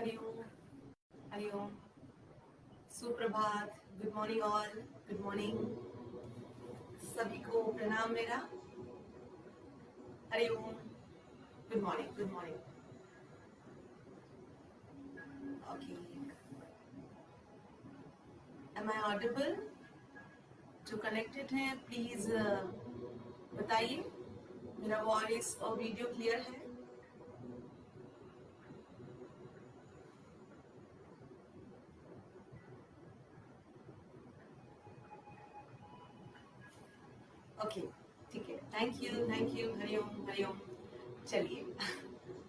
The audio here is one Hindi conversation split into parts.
हरिओम हरिओम सुप्रभात। Good morning all. Good morning सभी को प्रणाम मेरा। Hari Om. Good morning good morning. Okay, am I audible? जो कनेक्टेड हैं प्लीज बताइए मेरा वॉइस और वीडियो क्लियर है? ओके, ठीक है। Thank you. हरिओम हरिओम। चलिए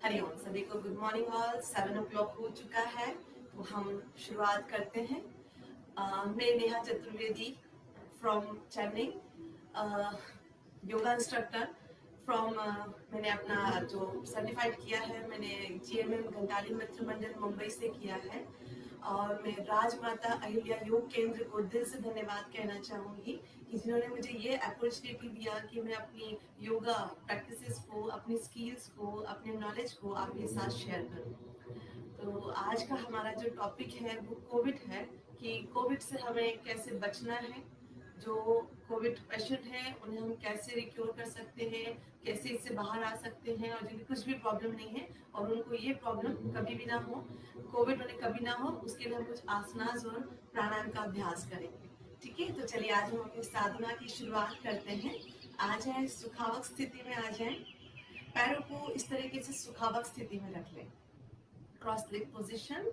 हरिओम सभी को गुड मॉर्निंग ऑल। 7 o'clock हो चुका है तो हम शुरुआत करते हैं। मैं Neha Chaturvedi from Chennai, yoga instructor from मैंने अपना जो सर्टिफाइड किया है मैंने GMM घंटाली मित्र मंडल मुंबई से किया है। और मैं राजमाता अहिल्या योग केंद्र को दिल से धन्यवाद कहना चाहूंगी कि जिन्होंने मुझे ये अपॉर्चुनिटी दिया कि मैं अपनी योगा प्रैक्टिसेस को, अपनी स्किल्स को, अपने नॉलेज को आपके साथ शेयर करूं। तो आज का हमारा जो टॉपिक है वो कोविड है कि कोविड से हमें कैसे बचना है, जो कोविड पेशेंट हैं उन्हें हम कैसे रिक्योर कर सकते हैं, कैसे इससे बाहर आ सकते हैं, और जिन्हें कुछ भी प्रॉब्लम नहीं है और उनको ये प्रॉब्लम कभी भी ना हो, कोविड उन्हें कभी ना हो, उसके लिए हम कुछ आसनास और प्राणायाम का अभ्यास करेंगे। ठीक है, तो चलिए आज हम अपनी साधना की शुरुआत करते हैं। आ जाए, सुखावक स्थिति में आ जाए। पैरों को इस तरीके से सुखावक स्थिति में रख लें, क्रॉस लेग पोजीशन।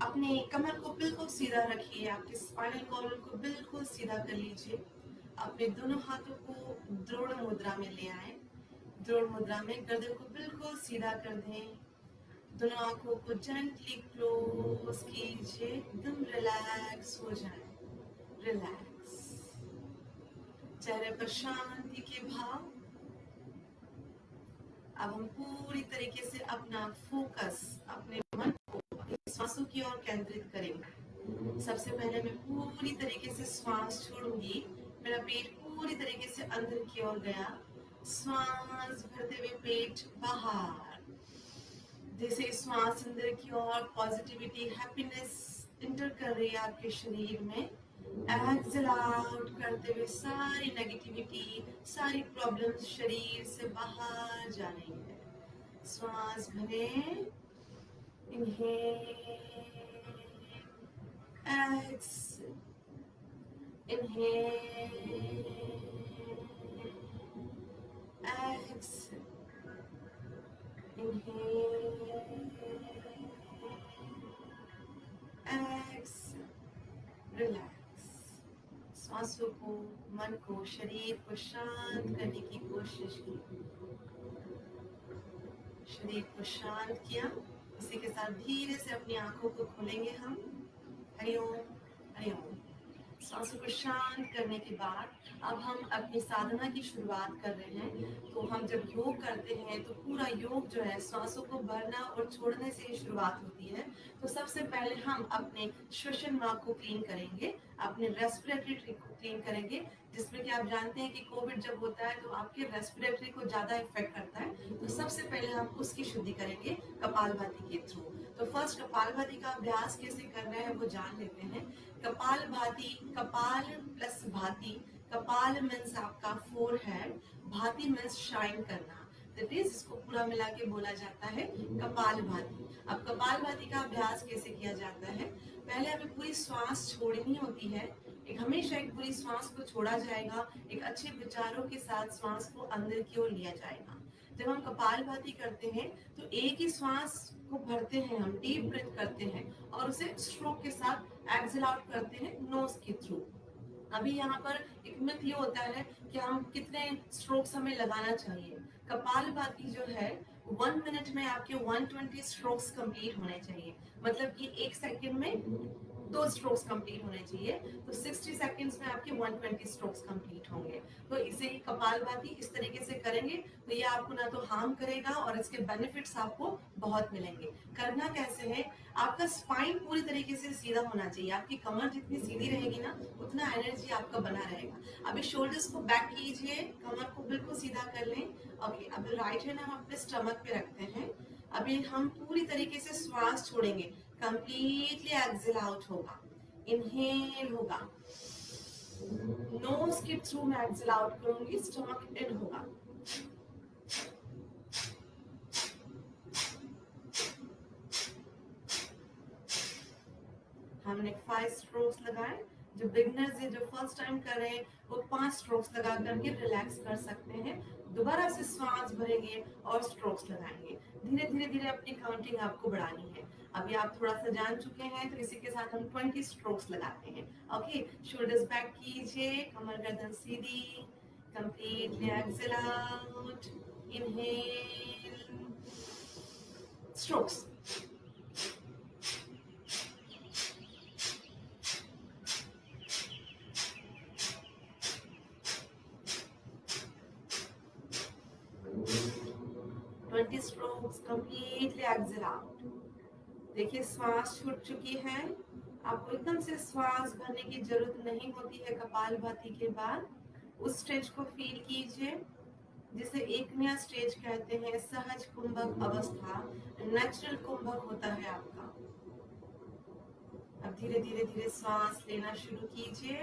अपने कमर को बिल्कुल सीधा रखिए, आपके स्पाइनल कॉलम को बिल्कुल सीधा कर लीजिए। अपने दोनों हाथों को द्रोण मुद्रा में ले आए। द्रोण मुद्रा में गर्दन को बिल्कुल सीधा कर दें। दोनों आंखों को जेंटली क्लोज कीजिए, एकदम रिलैक्स हो जाए। रिलैक्स, चेहरे पर शांति के भाव। अब हम पूरी तरीके से अपना फोकस, अपने मन को अपनी सांसों की ओर केंद्रित करेंगे। सबसे पहले मैं पूरी तरीके से श्वास छोड़ूंगी। मेरा पेट पूरी तरीके से अंदर की ओर गया। श्वास भरते हुए पेट बाहर। जैसे श्वास अंदर की ओर पॉजिटिविटी, हैप्पीनेस इंटर कर रही है आपके शरीर में। एक्सेल आउट करते हुए सारी नेगेटिविटी, सारी प्रॉब्लम्स शरीर से बाहर जा रही है। श्वास भरें, inhale, exhale, inhale, exhale, inhale, exhale, relax. सांसों को, मन को, शरीर को शांत करने की कोशिश की। शरीर को शांत किया। इसी के साथ धीरे से अपनी आंखों को खोलेंगे हम। हरिओम हरिओम। सांसों को शांत करने के बाद अब हम अपनी साधना की शुरुआत कर रहे हैं। तो हम जब योग करते हैं तो पूरा योग जो है सांसों को भरना और छोड़ने से ही शुरुआत होती है। तो सबसे पहले हम अपने श्वसन मार्ग को क्लीन करेंगे, अपने रेस्पिरेटरी ट्री को क्लीन करेंगे, जिसमें कि आप जानते हैं कि कोविड जब होता है तो आपके रेस्पिरेटरी को ज्यादा इफेक्ट करता है। तो सबसे पहले हम उसकी शुद्धि करेंगे कपालभाति के थ्रू। तो फर्स्ट कपालभाति का अभ्यास कैसे करना है वो जान लेते हैं। कपालभाति, कपाल प्लस भाति। कपाल मीन्स आपका फोरहेड, भाति मीन्स शाइन करना। दैट इज, इसको पूरा मिला के बोला जाता है कपालभाति। अब कपालभाति का अभ्यास कैसे किया जाता है? पहले हमें पूरी श्वास छोड़नी होती है। हमेशा एक पूरी श्वास को छोड़ा जाएगा, एक अच्छे विचारों के साथ श्वास को अंदर की ओर लिया जाएगा। जब हम कपालभाति करते हैं तो एक ही श्वास को भरते हैं, हम डीप ब्रीथ करते हैं और उसे स्ट्रोक के साथ एक्सेल आउट करते हैं नोज के थ्रू। अभी यहाँ पर एक मिथ ये होता है कि हम कितने स्ट्रोक्स हमें लगाना चाहिए। कपालभाति जो है 1 मिनट में आपके 120 स्ट्रोक्स कंप्लीट होने चाहिए। मतलब कि 1 सेकंड में 2 स्ट्रोक्स कंप्लीट होने चाहिए। तो 60 सेकंड्स में आपके 120 स्ट्रोक्स कंप्लीट होंगे। तो इसे ही कपालभाति इस तरीके से करेंगे तो ये आपको ना तो हार्म करेगा और इसके बेनिफिट्स आपको बहुत मिलेंगे। करना कैसे है? आपका स्पाइन पूरी तरीके से सीधा होना चाहिए। आपकी कमर जितनी सीधी रहेगी ना उतना एनर्जी आपका बना रहेगा। अभी शोल्डर्स को बैक कीजिए, कमर को बिल्कुल सीधा कर लें। ओके, अब राइट हैंड हम अपने स्टमक पे रखते हैं। अभी हम पूरी तरीके से श्वास छोड़ेंगे, कंप्लीटली एक्सेल आउट होगा, इनहेल होगा, नोज के थ्रू मैं एक्सेल आउट करूंगी, स्टमक इन होगा। हमने 5 स्ट्रोक्स लगाए। जो बिगनर्स है, जो फर्स्ट टाइम कर रहे हैं, वो 5 स्ट्रोक्स लगा करके रिलैक्स कर सकते हैं। दोबारा से सांस भरेंगे और स्ट्रोक्स लगाएंगे। धीरे धीरे धीरे अपनी काउंटिंग आपको बढ़ानी है। अभी आप थोड़ा सा जान चुके हैं, तो इसी के साथ हम 20 स्ट्रोक्स लगाते हैं। ओके, शोल्डर्स बैक कीजिए, कमर गर्दन सीधी, completely exhale out, inhale, strokes. Strokes, completely exhale out. देखिए श्वास छूट चुकी है। आपको एकदम से श्वास भरने की जरूरत नहीं होती है कपालभाति के बाद। उस स्टेज को फील कीजिए जिसे एक नया स्टेज कहते हैं, सहज कुंभक अवस्था, नेचुरल कुंभक होता है आपका। अब धीरे धीरे धीरे श्वास लेना शुरू कीजिए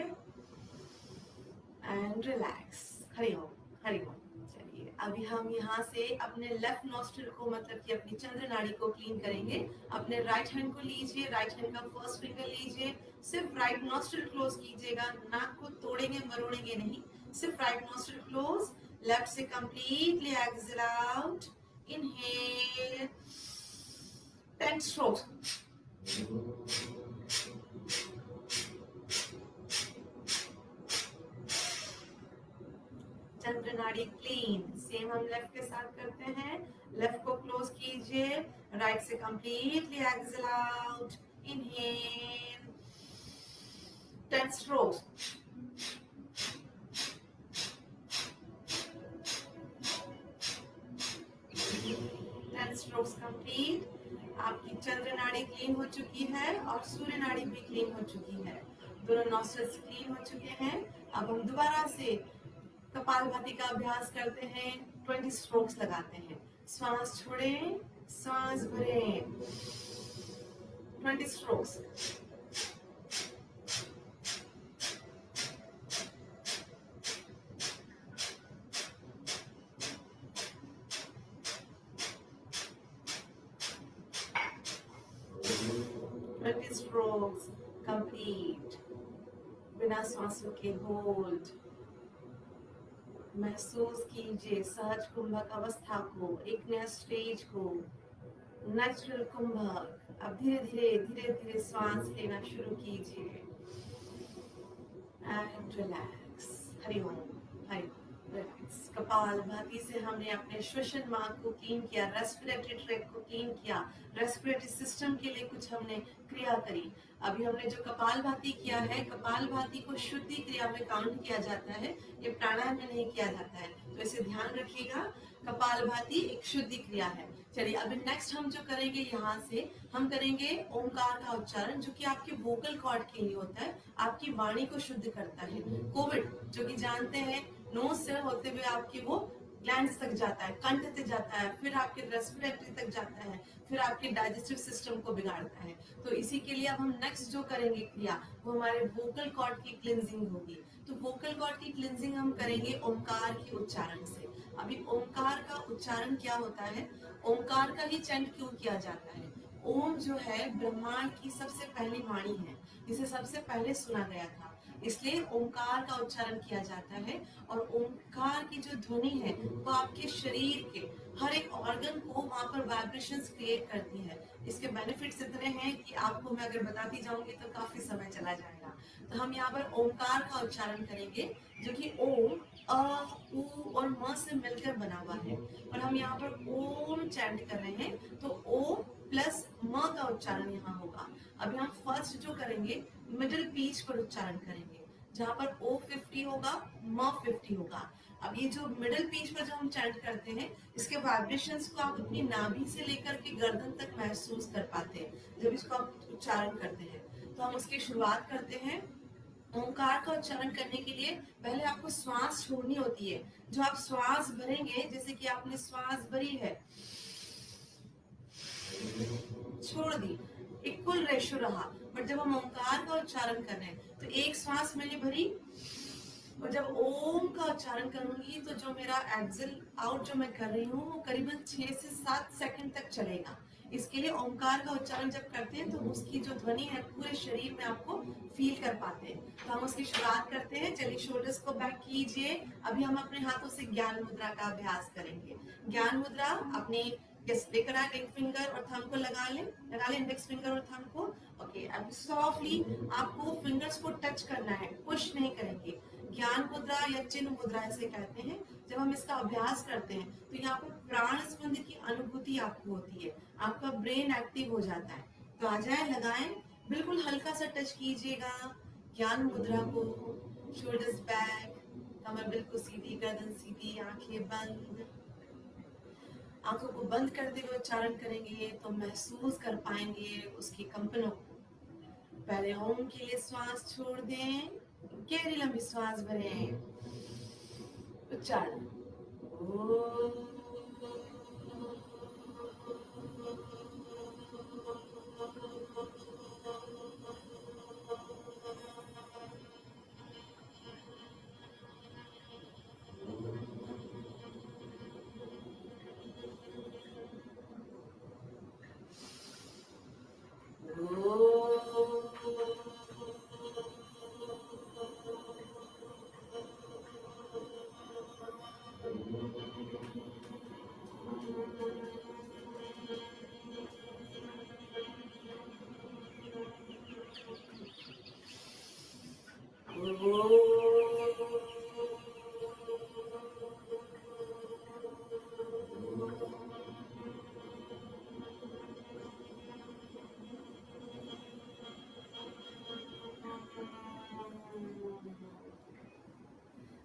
एंड रिलैक्स। हरिओम हरिओम। चलिए अभी हम यहाँ से अपने लेफ्ट नॉस्ट्रिल को, मतलब कि अपनी चंद्र नाड़ी को क्लीन करेंगे। अपने राइट हैंड को लीजिए, राइट हैंड का फर्स्ट फिंगर लीजिए, सिर्फ राइट नॉस्ट्रिल क्लोज कीजिएगा, नाक को तोड़ेंगे मरोड़ेंगे नहीं, सिर्फ राइट नॉस्ट्रिल क्लोज। लेफ्ट से completely exhale out, inhale, 10 strokes. चंद्र नाड़ी क्लीन। सेम हम लेफ्ट के साथ करते हैं। लेफ्ट को क्लोज कीजिए, राइट से completely exhale out, inhale, 10 strokes. Strokes complete. आपकी चंद्र नाड़ी क्लीन हो चुकी है और सूर्य नाड़ी भी क्लीन हो चुकी है। दोनों नॉस्ट्रल्स क्लीन हो चुके हैं। अब हम दोबारा से कपालभाति का अभ्यास करते हैं। 20 स्ट्रोक्स लगाते हैं। श्वास छोड़ें, श्वास भरें, 20 स्ट्रोक्स। Strokes complete. बिना सांसों के होल्ड। महसूस कीजिए सहज कुंभक अवस्था को, एक नया स्टेज को, नेचुरल कुंभक। अब धीरे धीरे धीरे धीरे सांस लेना शुरू कीजिए and relax. Hari Om Hariom. Relax. Kapalbhati से हमने अपने श्वसन मार्ग को क्लीन किया, रेस्पिरेटरी ट्रैक को क्लीन किया, रेस्पिरेटरी सिस्टम के लिए कुछ हमने क्रिया करी। अभी हमने जो कपालभाति किया है, कपालभाति को शुद्धि क्रिया में काउंट किया जाता है, ये प्राणायाम में नहीं किया जाता है, तो इसे ध्यान रखिएगा। कपालभाति एक शुद्धि क्रिया है। चलिए अभी नेक्स्ट हम जो करेंगे, यहाँ से हम करेंगे ओमकार का उच्चारण, जो कि आपके वोकल कॉर्ड के लिए होता है, आपकी वाणी को शुद्ध करता है। कोविड जो कि जानते हैं, नोज से होते हुए आपके वो ग्लैंड्स तक जाता है, कंठ तक जाता है, फिर आपके रेस्पिरेटरी तक जाता है, फिर आपके डाइजेस्टिव सिस्टम को बिगाड़ता है। तो इसी के लिए अब हम नेक्स्ट जो करेंगे क्रिया, वो हमारे वोकल कॉर्ड की क्लिनजिंग होगी। तो वोकल कॉर्ड की क्लिनजिंग हम करेंगे ओमकार के उच्चारण से। अभी ओमकार का उच्चारण क्या होता है, ओमकार का ही चैंट क्यों किया जाता है? ओम जो है ब्रह्मांड की सबसे पहली वाणी है, जिसे सबसे पहले सुना गया था, इसलिए ओंकार का उच्चारण किया जाता है। और ओंकार की जो ध्वनि है वो आपके शरीर के हर एक ऑर्गन को वहां पर वाइब्रेशंस क्रिएट करती है। इसके बेनिफिट्स इतने हैं कि आपको मैं अगर बताती जाऊंगी तो काफी समय चला जाएगा। तो हम यहाँ पर ओंकार का उच्चारण करेंगे, जो कि ओम, अ, उ और म से मिलकर बना हुआ है, और हम यहाँ पर ओम चैंट कर रहे हैं, तो ओ प्लस म का उच्चारण यहाँ होगा। अभी हम फर्स्ट जो करेंगे, मिडिल पीच पर उच्चारण करेंगे, जहाँ पर ओ 50 होगा, म 50 होगा। अब ये जो मिडिल पीच पर जो हम चैंट करते हैं, इसके वाइब्रेशंस को आप अपनी नाभि से लेकर के गर्दन तक महसूस कर पाते हैं जब इसको आप उच्चारण करते हैं। तो हम उसकी शुरुआत करते हैं। ओंकार का उच्चारण करने के लिए पहले आपको श्वास छोड़नी होती है। जो आप श्वास भरेंगे, जैसे कि आपने श्वास भरी है, छोड़ दी, इक्वल रेशो रहा। बट जब हम ओंकार का उच्चारण कर रहे हैं तो एक श्वास मैंने भरी और जब ओम का उच्चारण करूंगी तो जो मेरा एक्सेल आउट जो मैं कर रही हूँ वो करीबन 6 से 7 सेकंड तक चलेगा। इसके लिए ओंकार का उच्चारण जब करते हैं तो उसकी जो ध्वनि है पूरे शरीर में आपको फील कर पाते हैं। तो हम उसकी शुरुआत करते हैं। चलिए शोल्डर्स को बैक कीजिए। अभी हम अपने हाथों से ज्ञान मुद्रा का अभ्यास करेंगे। ज्ञान मुद्रा अपने लेकर आए रिंग फिंगर और थंब को लगा ले इंडेक्स फिंगर और थंब को। ओके, अब सॉफ्टली आपको फिंगर्स को टच करना है, पुश नहीं करेंगे। ज्ञान मुद्रा या चिन्ह मुद्रा ऐसे कहते हैं। जब हम इसका अभ्यास करते हैं तो यहाँ पर प्राण स्पंद की अनुभूति आपको होती है, आपका ब्रेन एक्टिव हो जाता है। तो आ जाए, लगाएं, बिल्कुल हल्का सा टच कीजिएगा ज्ञान मुद्रा को। शोल्डर्स बैक, कमर बिल्कुल सीधी, गर्दन सीधी, आंखें बंद। आंखों को बंद करते हुए उच्चारण करेंगे तो महसूस कर पाएंगे उसकी कंपनों को। पहले ओम के लिए श्वास छोड़ दें, गहरी लंबी श्वास भरें, उच्चारण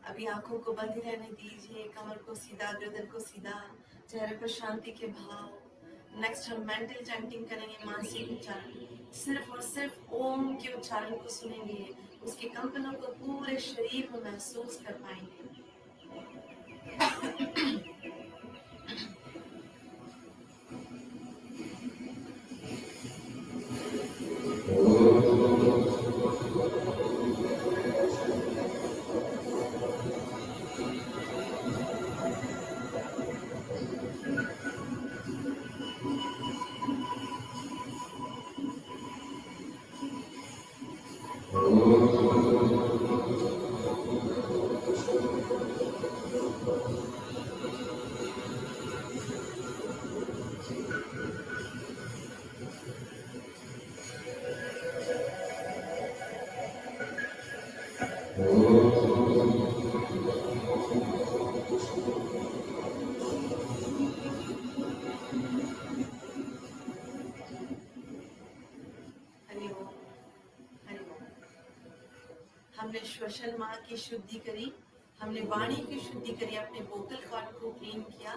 अभी आंखों को बंद रहने दीजिए, कमर को सीधा, गर्दन को सीधा, चेहरे पर शांति के भाव। नेक्स्ट हम मेंटल चैंटिंग करेंगे, मानसिक उच्चारण। सिर्फ और सिर्फ ओम के उच्चारण को सुनेंगे, उसके कंपनों को पूरे शरीर में महसूस कर पाएंगे। हमने श्वसन मार्ग की शुद्धि करी, हमने वाणी की शुद्धि करी, अपने वोकल कॉर्ड को क्लीन किया,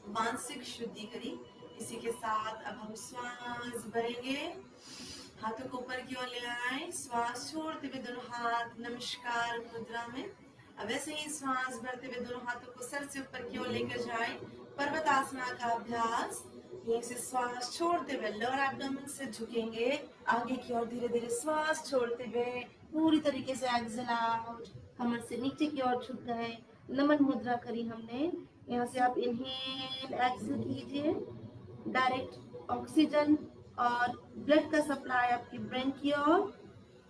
मानसिक शुद्धि करी। इसी के साथ अब हम श्वास भरेंगे, हाथों को ऊपर की ओर ले आए, श्वास छोड़ते हुए दोनों हाथ नमस्कार मुद्रा में। अब ऐसे ही श्वास भरते हुए दोनों हाथों को सर से ऊपर की ओर लेकर जाए, पर्वतासना का अभ्यास। यहीं से श्वास छोड़ते हुए लोअर एब्डोमेन से झुकेंगे आगे की ओर, धीरे धीरे श्वास छोड़ते हुए पूरी तरीके से एक्सेल आउट, कमर से नीचे की ओर झुक गए, नमन मुद्रा करी हमने। यहाँ से आप इनहेल एक्सेल कीजिए, डायरेक्ट ऑक्सीजन और ब्लड का सप्लाई आपकी ब्रेन की ओर।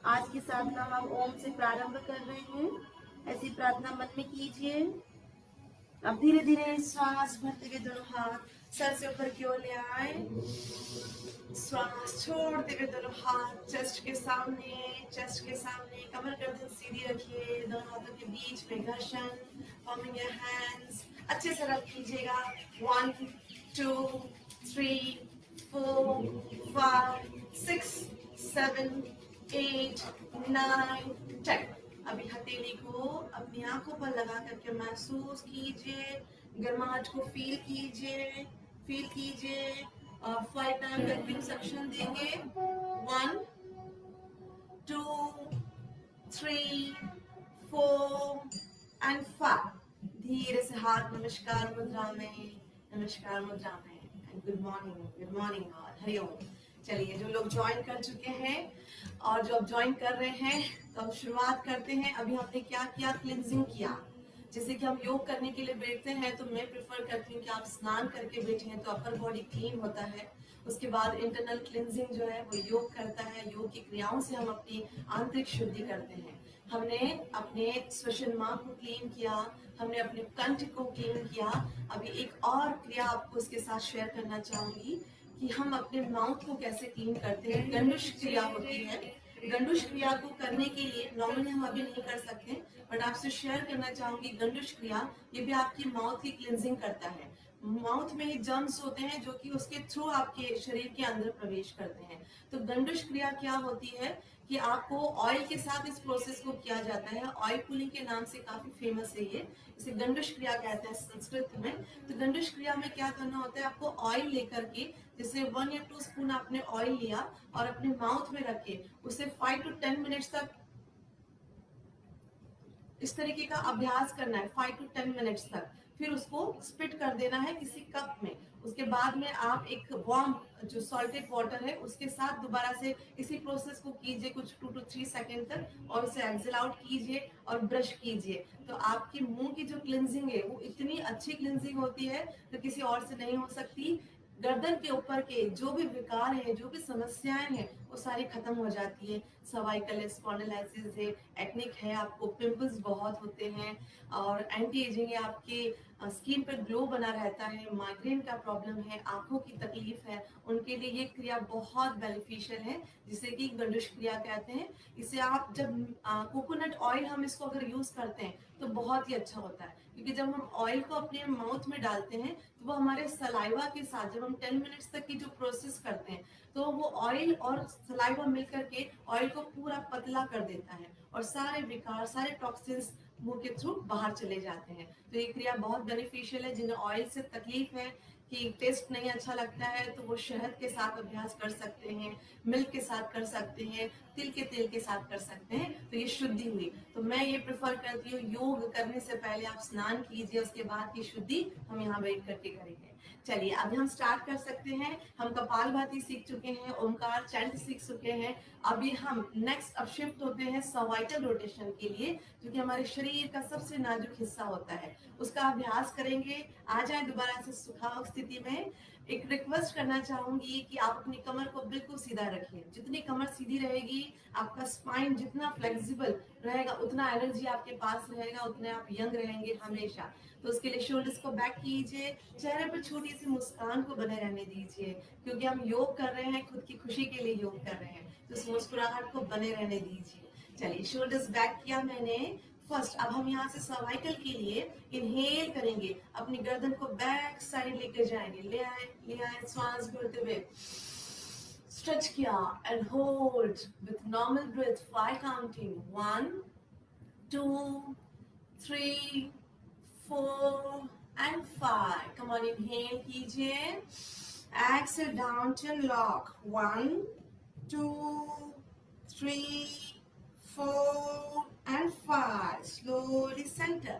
आज की साधना हम ओम से प्रारंभ कर रहे हैं, ऐसी प्रार्थना मन में कीजिए। अब धीरे धीरे श्वास भरते हुए दोनों हाथ सर से ऊपर की ओर ले आए, श्वास छोड़ते हुए दोनों हाथ चेस्ट के सामने, कमर गर्दन सीधी रखिए, दोनों हाथों के बीच में घर्षण, फॉर्मिंग योर हैंड्स, अच्छे से रख लीजिएगा। 1 2 3 4 5 6 7 8 9 10। अभी हथेली को अपनी आंखों पर लगा करके महसूस कीजिए, गर्माहट को फील कीजिए। फ्लाइट टाइम कंटिन्यू सक्शन देंगे। 1 2 3 4 एंड 5। धीरे से हाथ नमस्कार मुद्रा में, गुड मॉर्निंग ऑल, हरिओम। चलिए, जो लोग ज्वाइन कर चुके हैं और जो अब ज्वाइन कर रहे हैं, तो अब शुरुआत करते हैं। अभी हमने क्या किया, क्लिनजिंग किया। जैसे कि हम योग करने के लिए बैठते हैं तो मैं प्रेफर करती हूँ कि आप स्नान करके बैठे हैं तो अपर बॉडी क्लीन होता है। उसके बाद इंटरनल क्लिनजिंग जो है वो योग करता है। योग की क्रियाओं से हम अपनी आंतरिक शुद्धि करते हैं। हमने अपने श्वसन मार्ग को क्लीन किया, हमने अपने कंठ को क्लीन किया। अभी एक और क्रिया आपको उसके साथ शेयर करना चाहूंगी कि हम अपने माउथ को कैसे क्लीन करते हैं। गंडुश क्रिया होती है। गंडुश क्रिया को करने के लिए नॉर्मली हम अभी नहीं कर सकते, बट आपसे शेयर करना चाहूंगी गंडुश क्रिया। ये भी आपकी माउथ की क्लिनजिंग करता है। माउथ में ही जर्म्स होते हैं जो कि उसके थ्रू आपके शरीर के अंदर प्रवेश करते हैं। तो गंडुश क्रिया क्या होती है कि आपको ऑयल के साथ इस प्रोसेस को किया जाता है। ऑयल पुलिंग के नाम से काफी फेमस है ये, इसे गंडुश क्रिया कहते हैं संस्कृत में। तो गंडुश क्रिया में क्या करना होता है, आपको ऑयल लेकर के, जैसे 1 या 2 स्पून आपने ऑयल लिया और अपने माउथ में रखे, उसे 5 to 10 मिनट्स तक इस तरीके का अभ्यास करना है, 5 to 10 मिनट्स तक। फिर उसको स्पिट कर देना है किसी कप में। उसके बाद में आप एक वार्म जो सॉल्टेड वाटर है उसके साथ दोबारा से इसी प्रोसेस को कीजिए कुछ 2 to 3 सेकेंड तक, और उसे एक्सेल आउट कीजिए और ब्रश कीजिए। तो आपकी मुंह की जो क्लिनजिंग है वो इतनी अच्छी क्लिनजिंग होती है तो किसी और से नहीं हो सकती। गर्दन के ऊपर के जो भी विकार है, जो भी समस्याएं हैं, वो सारी खत्म हो जाती है। सर्वाइकल स्पॉन्डिलाइटिस है, एक्निक है, आपको पिंपल्स बहुत होते हैं, और एंटी एजिंग है, आपके स्किन पर ग्लो बना रहता है। माइग्रेन का प्रॉब्लम है, आंखों की तकलीफ है, उनके लिए ये क्रिया बहुत बेनिफिशियल है, जिसे कि गंडुश क्रिया कहते हैं। इसे आप जब कोकोनट ऑयल हम इसको अगर यूज करते हैं तो बहुत ही अच्छा होता है, क्योंकि जब हम ऑयल को अपने माउथ में डालते हैं तो वो हमारे सलाइवा के साथ, जब हम 10 मिनट्स तक की जो प्रोसेस करते हैं, तो वो ऑयल और सलाइवा मिलकर के ऑयल को पूरा पतला कर देता है और सारे विकार, सारे टॉक्सिन्स मुंह के थ्रू बाहर चले जाते हैं। तो ये क्रिया बहुत बेनिफिशियल है। जिन्हें ऑयल से तकलीफ है कि टेस्ट नहीं अच्छा लगता है, तो वो शहद के साथ अभ्यास कर सकते हैं, मिल्क के साथ कर सकते हैं, तिल के तेल के साथ कर सकते हैं। तो ये शुद्धि हुई। तो मैं ये प्रेफर करती हूँ, योग करने से पहले आप स्नान कीजिए, उसके बाद की शुद्धि हम यहाँ बैठ करके करेंगे। चलिए, अब हम स्टार्ट कर सकते हैं। हम कपालभाति सीख चुके हैं, ओमकार चैंट सीख चुके हैं। अभी हम नेक्स्ट अब शिफ्ट होते हैं सर्वाइकल रोटेशन के लिए, जो कि हमारे शरीर का सबसे नाजुक हिस्सा होता है। उसका अभ्यास करेंगे। आ जाए दोबारा से सुखाव स्थिति में। एक रिक्वेस्ट करना चाहूंगी कि आप अपनी कमर को बिल्कुल सीधा रखिए। जितनी कमर सीधी रहेगी, आपका स्पाइन जितना फ्लेक्सिबल रहेगा, उतना एनर्जी आपके पास रहेगा, उतने आप यंग रहेंगे हमेशा। तो उसके लिए शोल्डर्स को बैक कीजिए, चेहरे पर छोटी सी मुस्कान को बने रहने दीजिए, क्योंकि हम योग कर रहे हैं, खुद की खुशी के लिए योग कर रहे हैं, तो उस मुस्कुराहट को बने रहने दीजिए। चलिए, शोल्डर्स बैक किया मैंने। फर्स्ट अब हम यहाँ से सर्वाइकल के लिए इनहेल करेंगे, अपनी गर्दन को बैक साइड लेकर जाएंगे। ले आए, श्वास भरते हुए स्ट्रेच किया and hold with normal breath 5 counting, 1 2 3 4 and 5. Come on, inhale कीजिए, exhale down chin lock, 1 2 3 4 and 5. Slowly center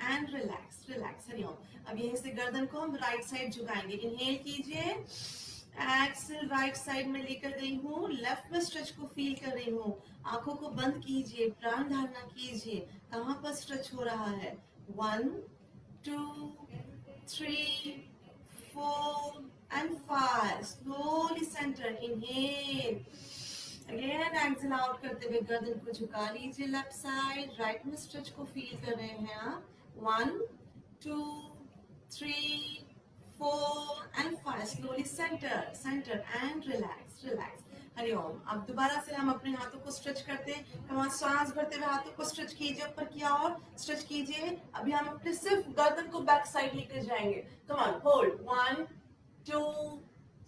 and relax. Hariom. अब यहीं से गर्दन को हम राइट साइड झुकाएंगे। इनहेल कीजिए, एक्सेल राइट साइड में लेकर गई हूँ, लेफ्ट में स्ट्रेच को फील कर रही हूँ। आंखों को बंद कीजिए, प्राण धारणा कीजिए। कहाँ पर स्ट्रेच हो रहा है? 1 2 3 4 and 5. Slowly center. Inhale. Again exhale out करते हुए गर्दन को झुका लीजिए लेफ्ट साइड। राइट में स्ट्रेच को फील कर रहे हैं आप। 1 2 3 4 and 5. Slowly center and relax. Hariom. अब दोबारा से हम अपने हाथों को स्ट्रेच करते हैं। हम श्वास भरते हुए हाथों को स्ट्रेच कीजिए, ऊपर की ओर स्ट्रेच कीजिए। अभी हम अपने सिर्फ गर्दन को बैक साइड लेकर जाएंगे। Come on, hold, 1 2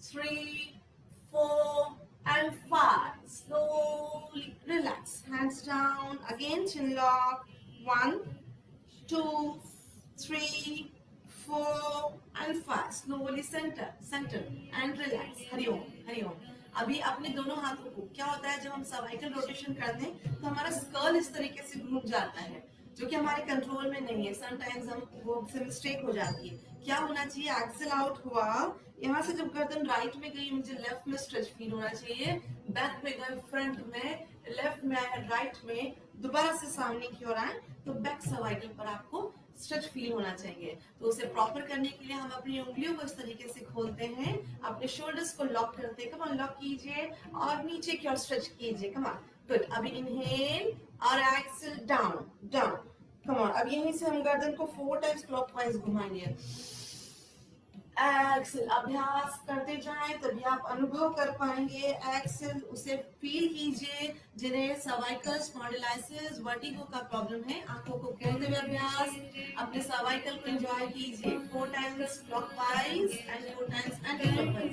3 4 and 5. Slowly relax, hands down, again chin lock, 1 2 3 4 and 5. Slowly center and relax. Hariom. अभी अपने दोनों हाथों को, क्या होता है जब हम सर्वाइकल रोटेशन करते हैं तो हमारा स्कल इस तरीके से घूम जाता है, जो कि हमारे कंट्रोल में नहीं है। समटाइम्स हम वो से मिस्टेक हो जाती है। क्या होना चाहिए? एक्सेल आउट हुआ, यहाँ से जब गर्दन राइट में गई मुझे लेफ्ट में स्ट्रेच फील होना चाहिए, बैक पे गए फ्रंट में, लेफ्ट में आए राइट में, दोबारा से सामने की ओर आए तो बैक सर्वाइकल पर आपको स्ट्रेच फील होना चाहिए। तो उसे प्रॉपर करने के लिए हम अपनी उंगलियों को इस तरीके से खोलते हैं, अपने शोल्डर्स को लॉक करते हैं, कम ऑन लॉक कीजिए और नीचे की ओर स्ट्रेच कीजिए, कम ऑन, गुड। अभी इनहेल और exhale, down down, come on. अब यहीं से हम गर्दन को 4 टाइम्स क्लॉकवाइज घुमाएंगे, एक्सेल। अभ्यास करते जाएं तभी आप अनुभव कर पाएंगे। एक्सेल, उसे फील कीजिए जिन्हें सर्वाइकल स्पॉन्डिलाइसिस, वर्टिगो का प्रॉब्लम है। आंखों को खोलते हुए अभ्यास, अपने सर्वाइकल को एंजॉय कीजिए। 4 times clockwise and 4 times anti clockwise.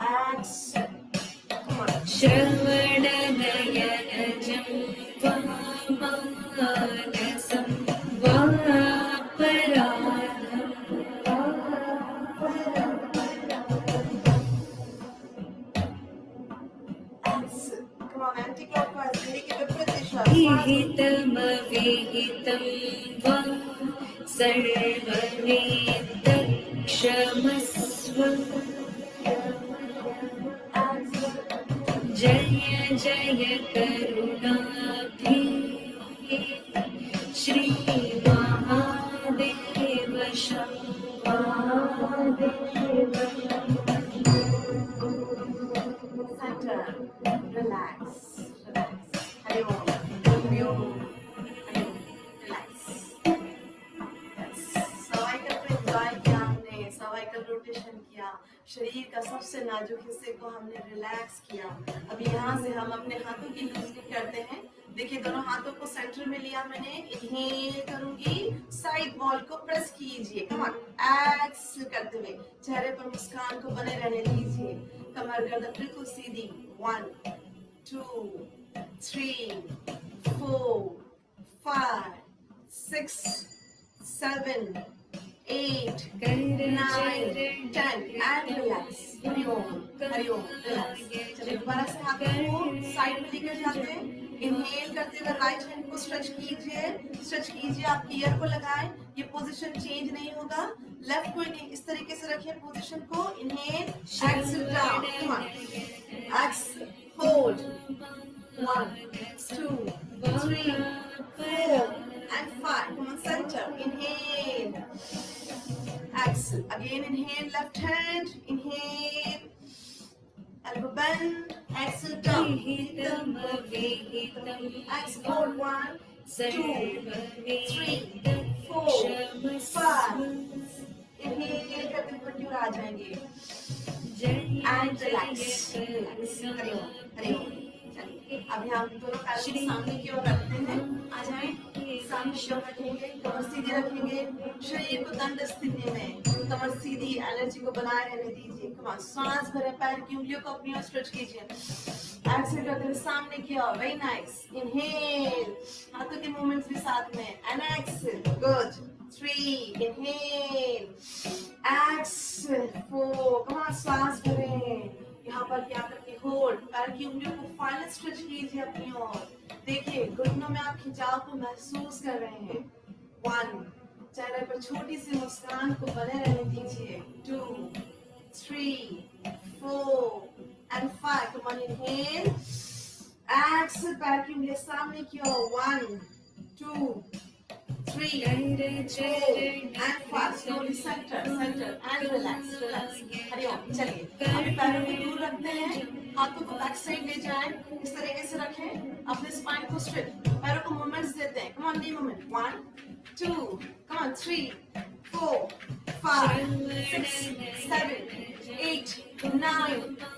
Exhale, come on. श्रवणनयनजं वामानसं वापराधं Exhale. Come on, anti-clockwise. देखिए विपरीत दिशा। विहितमविहितं वा सर्वमेतत्क्षमस्व। जय जय करुणाब्धि Shri Mahadev Shambho. Center. Relax. Relax. Hari Om. Hari Om. Hari Om. Relax. Yes. Cervical को एंजॉय किया हमने, सर्वाइकल रोटेशन किया, शरीर का सबसे नाजुक हिस्से को हमने रिलैक्स किया। अभी यहाँ से हम अपने हाथों की लूजनिंग करते हैं। देखिए दोनों हाथों को सेंटर में लिया मैंने, इनहेल करूंगी, साइड वॉल को प्रेस कीजिए, कम ऑन, एक्सेल करते हुए चेहरे पर मुस्कान को बने रहने दीजिए, कमर गर्दन बिल्कुल सीधी। 1 2 3 4 5 6 7 8 9 10 and relax. Hari Om, Hari Om, relax. चलिए दोबारा से हाथों को साइड में लेकर जाते हैं। इनहेल करते हुए राइट हैंड को स्ट्रेच कीजिए, स्ट्रेच कीजिए, आप ईयर को लगाएं, ये पोजीशन चेंज नहीं होगा। लेफ्ट को इस तरीके से रखिए पोजीशन को, inhale, exhale down, come on, exhale, hold, 1 2 3 4 and 5, come on, center, inhale, exhale, again inhale, left hand, inhale, elbow bend, exhale down, exhale, hold, 1 2 3 4 5, inhale करते हुए ऊपर आ जाएंगे and relax, relax, Hari Om, Hari ओम। अभी हम दोनों पैरों को सामने की ओर रखते हैं, आ जाएं, सामने की ओर रखेंगे, कमर सीधी रखेंगे, शरीर को दंड स्थिति में, कमर सीधी, एनर्जी को बनाए रहने दीजिए। कम ऑन, सांस भरे, पैर की उंगलियों को अपनी ओर स्ट्रेच कीजिए, एक्सेल करते हुए सामने की ओर, वेरी नाइस, इनहेल, हाथों के मूवमेंट्स भी साथ में, and exhale, good, 3 inhale, exhale, 4, come on, सांस भरें, यहाँ पर क्या करके होल्ड, पैर की उंगलियों को फाइनल स्ट्रेच कीजिए अपनी ओर, देखिए घुटनों में आप खिंचाव को महसूस कर रहे हैं। 1, चेहरे पर छोटी सी मुस्कान को बने रहने दीजिए। 2 3 4 and 5, come on, inhale, Excel, पैर की उंगलियां सामने की ओर, 1 2 3 and 5, slowly center, center and relax, relax, Hari ओम। चलिए अभी पैरों को दूर रखते हैं, हाथों को बैक साइड ले जाएं, इस तरीके से रखें, अपने स्पाइन को स्ट्रेट, पैरों को मूवमेंट्स देते हैं, come on, knee movement, 1 2, come on, 3 4 5 6 7 8 9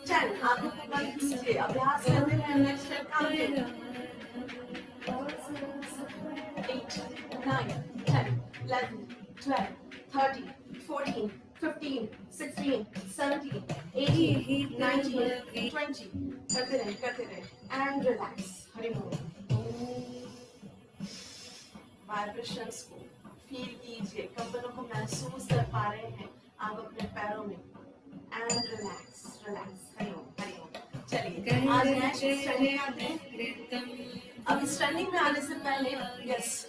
10, आंखों को बंद कीजिए, अभ्यास करते हैं, नेक्स्ट स्टेप काउंटिंग, 8 9 10 11 12 13 14 15 16 17 18 19 20, करते रहे and relax, Hari Om. Vibrations को फील कीजिए, कंपनों को महसूस कर पा रहे हैं आप अपने पैरों में, and relax, relax, Hari Om, Hari ओम। चलिए आज नेक्स्ट स्ट्रेचिंग आते हैं। अब स्टैंडिंग में आने से पहले यस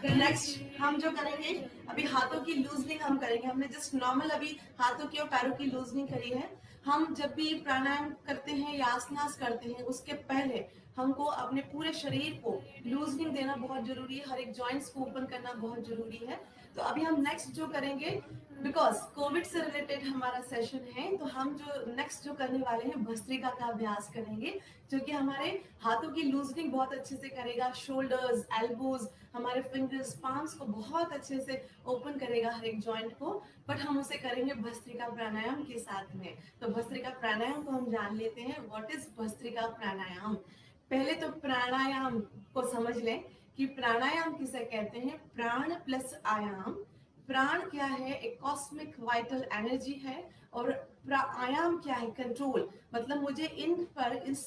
नेक्स्ट हम जो करेंगे अभी हाथों की लूजनिंग हम करेंगे। हमने जस्ट नॉर्मल अभी हाथों की और पैरों की लूजनिंग करी है। हम जब भी प्राणायाम करते हैं या आसनास करते हैं उसके पहले हमको अपने पूरे शरीर को लूजनिंग देना बहुत जरूरी है। हर एक जॉइंट्स को ओपन करना बहुत जरूरी है। तो अभी हम नेक्स्ट जो करेंगे बिकॉज कोविड से रिलेटेड हमारा सेशन है, तो हम जो नेक्स्ट जो करने वाले हैं भस्त्रिका का अभ्यास करेंगे जो कि हमारे हाथों की लूजनिंग बहुत अच्छे से करेगा। शोल्डर्स, एल्बोज, हमारे फिंगर्स, पाम्स को बहुत अच्छे से ओपन करेगा हर एक जॉइंट को। बट हम उसे करेंगे भस्त्रिका प्राणायाम के साथ में। तो भस्त्रिका प्राणायाम को हम जान लेते हैं व्हाट इज भस्त्रिका प्राणायाम। पहले तो प्राणायाम को समझ लें कि प्राणायाम किसे कहते हैं। प्राण प्लस आयाम। प्राण क्या है, एक कॉस्मिक वाइटल एनर्जी है, और आयाम क्या है, कंट्रोल। मतलब मुझे इन पर, इस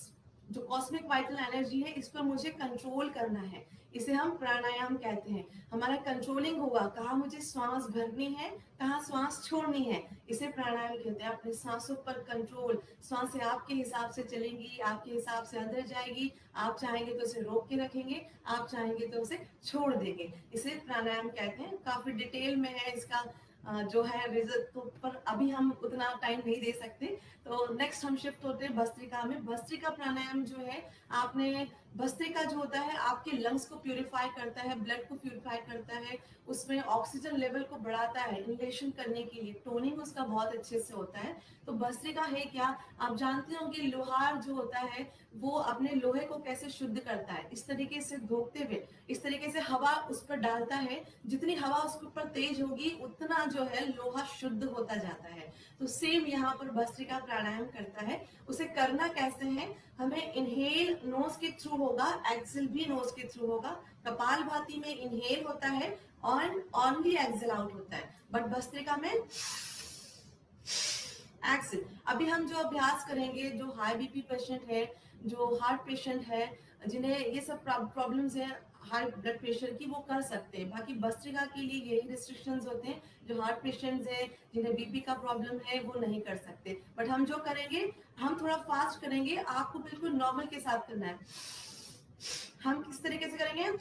जो कॉस्मिक वाइटल एनर्जी है इस पर मुझे कंट्रोल करना है, इसे हम प्राणायाम कहते हैं। हमारा कंट्रोलिंग होगा, कहाँ मुझे श्वास भरनी है, कहाँ श्वास छोड़नी है, इसे प्राणायाम कहते हैं। अपने सांसों पर कंट्रोल, सांसें आपके हिसाब से चलेंगी, आपके हिसाब से अंदर जाएगी। आप चाहेंगे तो उसे रोक के रखेंगे, आप चाहेंगे तो उसे छोड़ देंगे, इसे प्राणायाम कहते हैं। काफी डिटेल में है इसका जो है रिजल्ट, तो पर अभी हम उतना टाइम नहीं दे सकते। तो नेक्स्ट हम शिफ्ट होते हैं भस्त्रिका में। भस्त्रिका प्राणायाम जो है, आपने भस्त्रिका जो होता है आपके लंग्स को प्यूरिफाई करता है, ब्लड को प्यूरिफाई करता है, उसमें ऑक्सीजन लेवल को बढ़ाता है इनहेलेशन करने के लिए, टोनिंग उसका बहुत अच्छे से होता है। तो भस्त्रिका है क्या, आप जानते हो कि लोहार जो होता है वो अपने लोहे को कैसे शुद्ध करता है, इस तरीके से धोते हुए, इस तरीके से हवा उस पर डालता है। जितनी हवा उसके ऊपर तेज होगी उतना जो है लोहा शुद्ध होता जाता है। तो सेम यहाँ पर भस्त्रिका प्राणायाम करता है। उसे करना कैसे है, हमें इनहेल नोज के थ्रू होगा, एक्सेल भी नोज के थ्रू होगा। कपालभाति में इनहेल होता है और ओनली एक्सेल आउट होता है, बट भस्त्रिका में एक्सेल। अभी हम जो अभ्यास करेंगे, जो हाई बीपी पेशेंट है, जो हार्ट पेशेंट है, जिन्हें ये सब प्रॉब्लम्स है हाई ब्लड प्रेशर की, वो कर सकते हैं। बाकी भस्त्रिका के लिए यही रिस्ट्रिक्शंस होते हैं, जो हार्ट पेशेंट्स है, जिन्हें बीपी का प्रॉब्लम है, वो नहीं कर सकते। बट हम जो करेंगे, हम थोड़ा फास्ट करेंगे, आपको बिल्कुल नॉर्मल के साथ करना है। हम किस तरीके से करेंगे,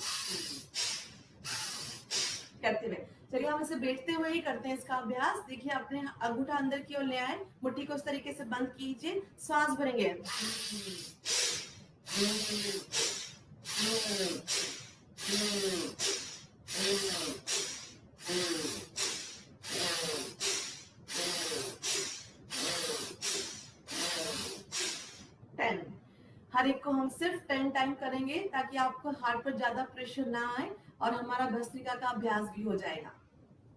करते हुए। चलिए हम इसे बैठते हुए ही करते हैं इसका अभ्यास। देखिए अपने अंगूठा अंदर की ओर ले आए, मुट्ठी को उस तरीके से बंद कीजिए, सांस भरेंगे। 10। हर एक को हम सिर्फ 10 टाइम करेंगे ताकि आपको हार्ट पर ज्यादा प्रेशर ना आए और हमारा भस्त्रिका का अभ्यास भी हो जाएगा।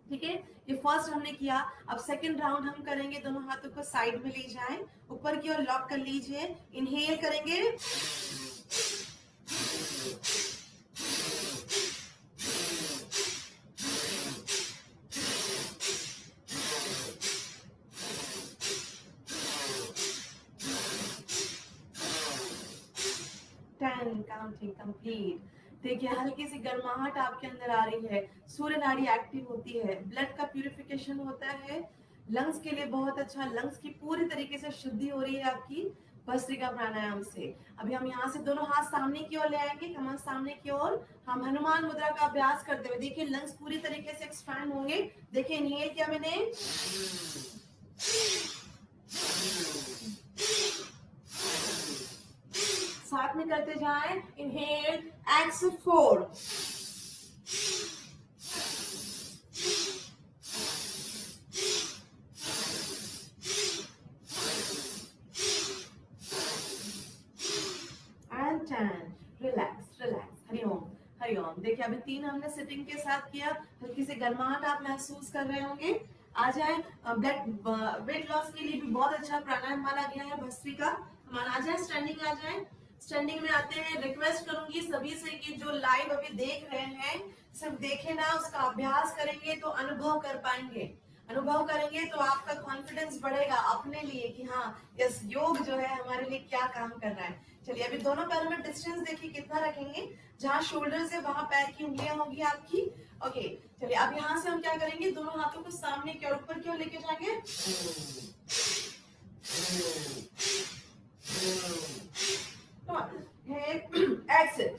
ठीक है, ये फर्स्ट हमने किया। अब सेकंड राउंड हम करेंगे, दोनों हाथों को साइड में ले जाएं, ऊपर की ओर लॉक कर लीजिए, इनहेल करेंगे, काउंटिंग कंप्लीट। देखिए हल्की सी गर्माहट आपके अंदर आ रही है, सूर्य नाड़ी एक्टिव होती है, ब्लड का प्यूरिफिकेशन होता है, लंग्स के लिए बहुत अच्छा, लंग्स की पूरी तरीके से शुद्धि हो रही है आपकी भस्त्रिका प्राणायाम से। अभी हम यहाँ से दोनों हाथ सामने की ओर ले आएंगे, कमर सामने की ओर। हम हनुमान मुद्रा का अभ्यास करते हुए, देखिए लंग्स पूरी तरीके से एक्सपैंड होंगे। देखिए इनहेल किया मैंने, साथ में करते जाएं, inhale, exhale 4, and 10। Relax relax, Hari Om Hari Om. देखिए अभी 3 हमने सिटिंग के साथ किया, हल्की सी गर्माहट आप महसूस कर रहे होंगे। आ जाए, ब्लड वेट लॉस के लिए भी बहुत अच्छा प्राणायाम माना गया है भस्त्रिका। हमारा आ जाए, स्टैंडिंग आ जाए। स्टैंडिंग में आते हैं, रिक्वेस्ट करूंगी सभी से कि जो लाइव अभी देख रहे हैं सिर्फ देखे ना, उसका अभ्यास करेंगे तो अनुभव कर पाएंगे। अनुभव करेंगे तो आपका कॉन्फिडेंस बढ़ेगा अपने लिए कि हाँ यस, योग जो है हमारे लिए क्या काम कर रहा है। चलिए अभी दोनों पैरों में डिस्टेंस देखिए कितना रखेंगे, जहाँ शोल्डर से वहां पैर की उंगलियां होगी आपकी। ओके चलिए अब यहाँ से हम क्या करेंगे, दोनों हाथों को सामने की ओर ऊपर की ओर लेके जाएंगे। एक्सेल।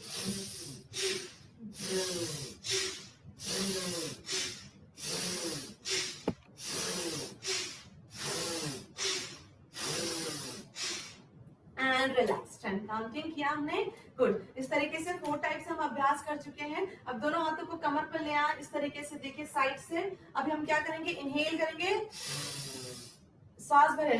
And relax. 10 काउंटिंग किया हमने, गुड। इस तरीके से 4 टाइप्स हम अभ्यास कर चुके हैं। अब दोनों हाथों को कमर पर ले आए इस तरीके से, देखिए साइड से। अभी हम क्या करेंगे, इनहेल करेंगे, सांस भरे,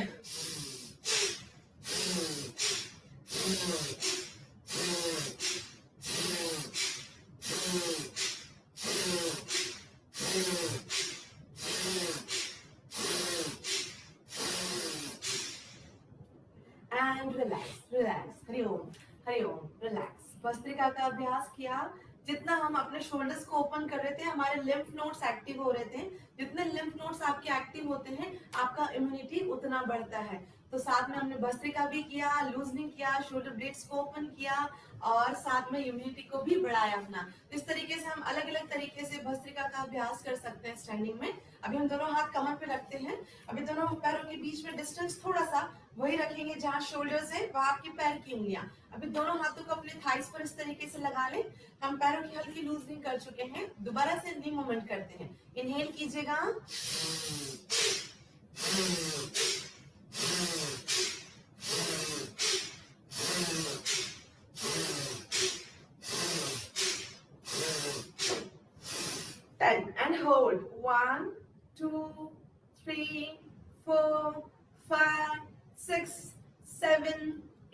and relax relax. Hari Om Hariom. Relax. Bhastrika का अभ्यास किया। जितना हम अपने शोल्डर्स को ओपन कर रहे थे, हमारे लिम्फ नोड्स एक्टिव हो रहे थे। जितने लिम्फ नोड्स आपके एक्टिव होते हैं, आपका इम्यूनिटी उतना बढ़ता है। तो साथ में हमने भस्त्रिका भी किया, लूजनिंग किया, शोल्डर ब्लेड्स को ओपन किया और साथ में इम्यूनिटी को भी बढ़ाया अपना। तो इस तरीके से हम अलग अलग तरीके से भस्त्रिका का अभ्यास कर सकते हैं स्टैंडिंग में। अभी हम दोनों हाथ कमर पे रखते हैं। अभी दोनों पैरों के बीच में डिस्टेंस थोड़ा सा वही रखेंगे जहाँ शोल्डर्स है, वहां आपके पैर की उंगलियां। अभी दोनों हाथों को अपने थाइस पर इस तरीके से लगा लें। हम पैरों की हल्की लूजनिंग कर चुके हैं। दोबारा से नी मूवमेंट करते हैं। इनहेल कीजिएगा, and hold 1 2 3 4 5 6 7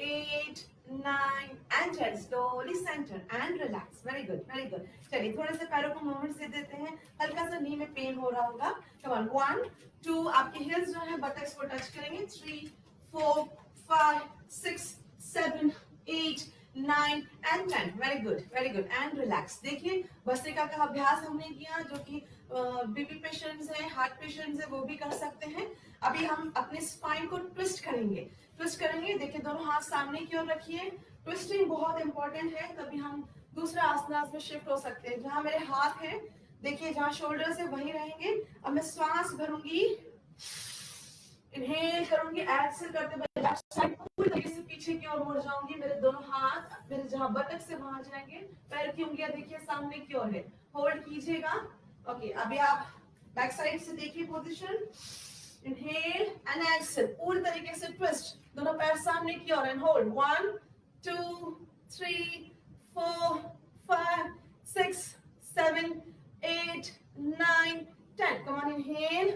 8 9 and 10. Slowly center and relax. Very good, very good. चलिए थोड़े से पैरों को मूवमेंट से देते हैं। हल्का सा नी में पेन हो रहा होगा। Come on, 1 2, आपके हिल्स जो है बटक्स को टच करेंगे। 3 4 5 6 7 8 9 and 10. Very good and relax. देखिए भस्त्रिका का अभ्यास हमने किया, जो कि बीपी पेशेंट्स हैं, हार्ट पेशेंट्स हैं, वो भी कर सकते हैं। अभी हम अपने स्पाइन को ट्विस्ट करेंगे। देखिए दोनों हाथ सामने की ओर रखिए। ट्विस्टिंग बहुत इंपॉर्टेंट है, तभी हम दूसरा आसनास में शिफ्ट हो सकते हैं। जहां मेरे हाथ हैं, देखिए जहां शोल्डर से वहीं रहेंगे। अब मैं श्वास भरूंगी, इनहेल करूंगी, एक्सेल करते हुए लेफ्ट साइड पूरी तरीके से पीछे की ओर मुड़ जाऊंगी। मेरे दोनों हाथ मेरे जहां बटक से वहां जाएंगे। पैर की उंगलियां देखिए सामने की ओर है। होल्ड कीजिएगा। ओके, अभी आप बैक साइड से देखिए पोजीशन। इनहेल एंड एक्सेल, पूरी तरीके से ट्विस्ट, दोनों पैर सामने की ओर and hold. 1 2 3 4 5 6 7 8 9 10. Come on, inhale,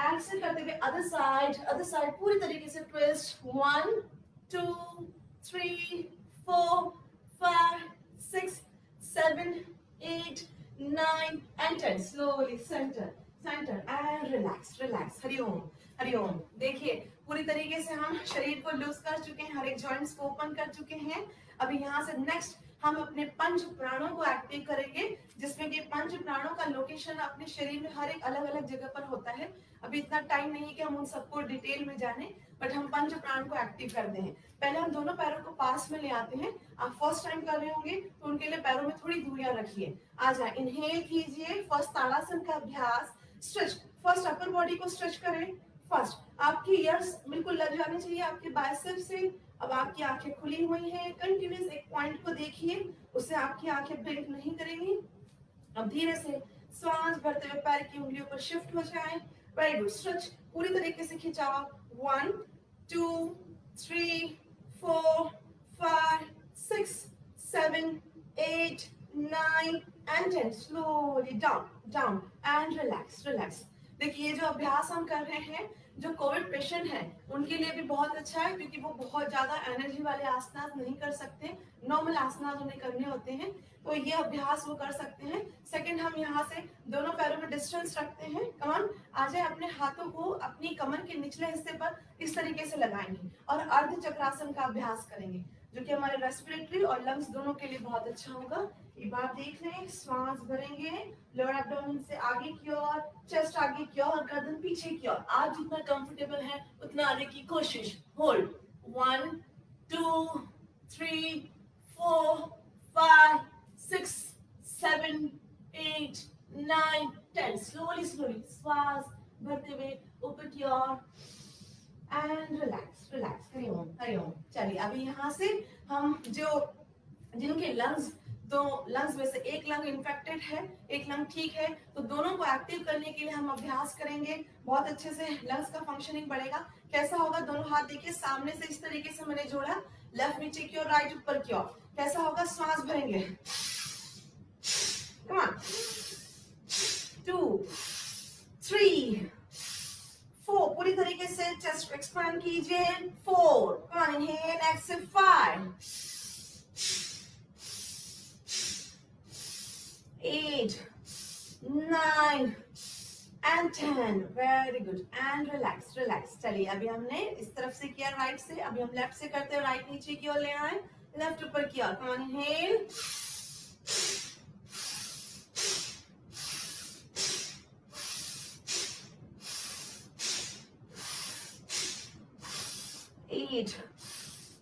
Excel करते हुए अदर साइड पूरी तरीके से twist. 1 2 3 4 5 6 7 8 9 and 10. Slowly center and relax. Hariom. देखिए पूरी तरीके से हम शरीर को लूज कर चुके हैं, हर एक जॉइंट्स को ओपन कर चुके हैं। अभी यहाँ से नेक्स्ट हम अपने पंच प्राणों को एक्टिव करेंगे, जिसमें कि पंच प्राणों का लोकेशन अपने शरीर में हर एक अलग अलग जगह पर होता है। अभी इतना टाइम नहीं है कि हम उन सबको डिटेल में जाने, बट हम पंच प्राण को एक्टिव करते हैं। पहले हम दोनों पैरों को पास में ले आते हैं। आप फर्स्ट टाइम कर रहे होंगे तो उनके लिए पैरों में थोड़ी दूरियां रखिए। आ जाए, इनहेल कीजिए, फर्स्ट ताड़ासन का अभ्यास। स्ट्रेच, फर्स्ट अपर बॉडी को स्ट्रेच करें। फर्स्ट आपकी ईयर्स बिल्कुल लग जाने चाहिए आपके बाइसेप से। अब आपकी आंखें खुली हुई हैं, कंटिन्यूस एक पॉइंट को देखिए, उससे आपकी आंखें ब्लिंक नहीं करेंगी। अब धीरे से सांस भरते हुए पैर की उंगलियों पर शिफ्ट हो जाए। वेरी गुड, स्ट्रेच पूरी तरीके से खिंचाओ। 1 2 3 4 5 6 7 8 9 and 10. Slowly down and relax. देखिए ये जो अभ्यास हम कर रहे हैं, जो कोविड पेशेंट हैं उनके लिए भी बहुत अच्छा है, क्योंकि वो बहुत ज्यादा एनर्जी वाले आसनास नहीं कर सकते, नॉर्मल आसनास उन्हें करने होते हैं, तो ये अभ्यास वो कर सकते हैं। सेकंड, हम यहाँ से दोनों पैरों में डिस्टेंस रखते हैं। कमान, आ जाए, अपने हाथों को अपनी कमर के निचले हिस्से पर इस तरीके से लगाएंगे और अर्ध चक्रासन का अभ्यास करेंगे, जो कि हमारे रेस्पिरेटरी और लंग्स दोनों के लिए बहुत अच्छा होगा। एक बार देख लें, श्वास भरेंगे लोअर एब्डोमेन से आगे की ओर, चेस्ट आगे की ओर, गर्दन पीछे की ओर। आप जितना कंफर्टेबल है उतना आने की कोशिश। होल्ड 1 2 3 4 5 6 7 8 9 10. स्लोली श्वास भरते हुए ऊपर की ओर एंड रिलैक्स। हरिओम। चलिए अभी यहाँ से हम जो जिनके लंग्स, तो लंग्स में से एक लंग इन्फेक्टेड है, एक लंग ठीक है, तो दोनों को एक्टिव करने के लिए हम अभ्यास करेंगे। बहुत अच्छे से लंग्स का फंक्शनिंग बढ़ेगा। कैसा होगा? दोनों हाथ देखिए सामने से इस तरीके से मैंने जोड़ा, लेफ्ट नीचे की ओर, राइट ऊपर की ओर। कैसा होगा? श्वास भरेंगे। कम ऑन, 2 3 4, पूरी तरीके से चेस्ट एक्सपैंड कीजिए। 4, come on, inhale, exhale, 5 8 9 and 10, very good, and relax relax. चलिए अभी हमने इस तरफ से किया राइट से, अभी हम लेफ्ट से करते हैं, राइट नीचे की ओर ले आए, लेफ्ट ऊपर की ओर। Come on, inhale, 8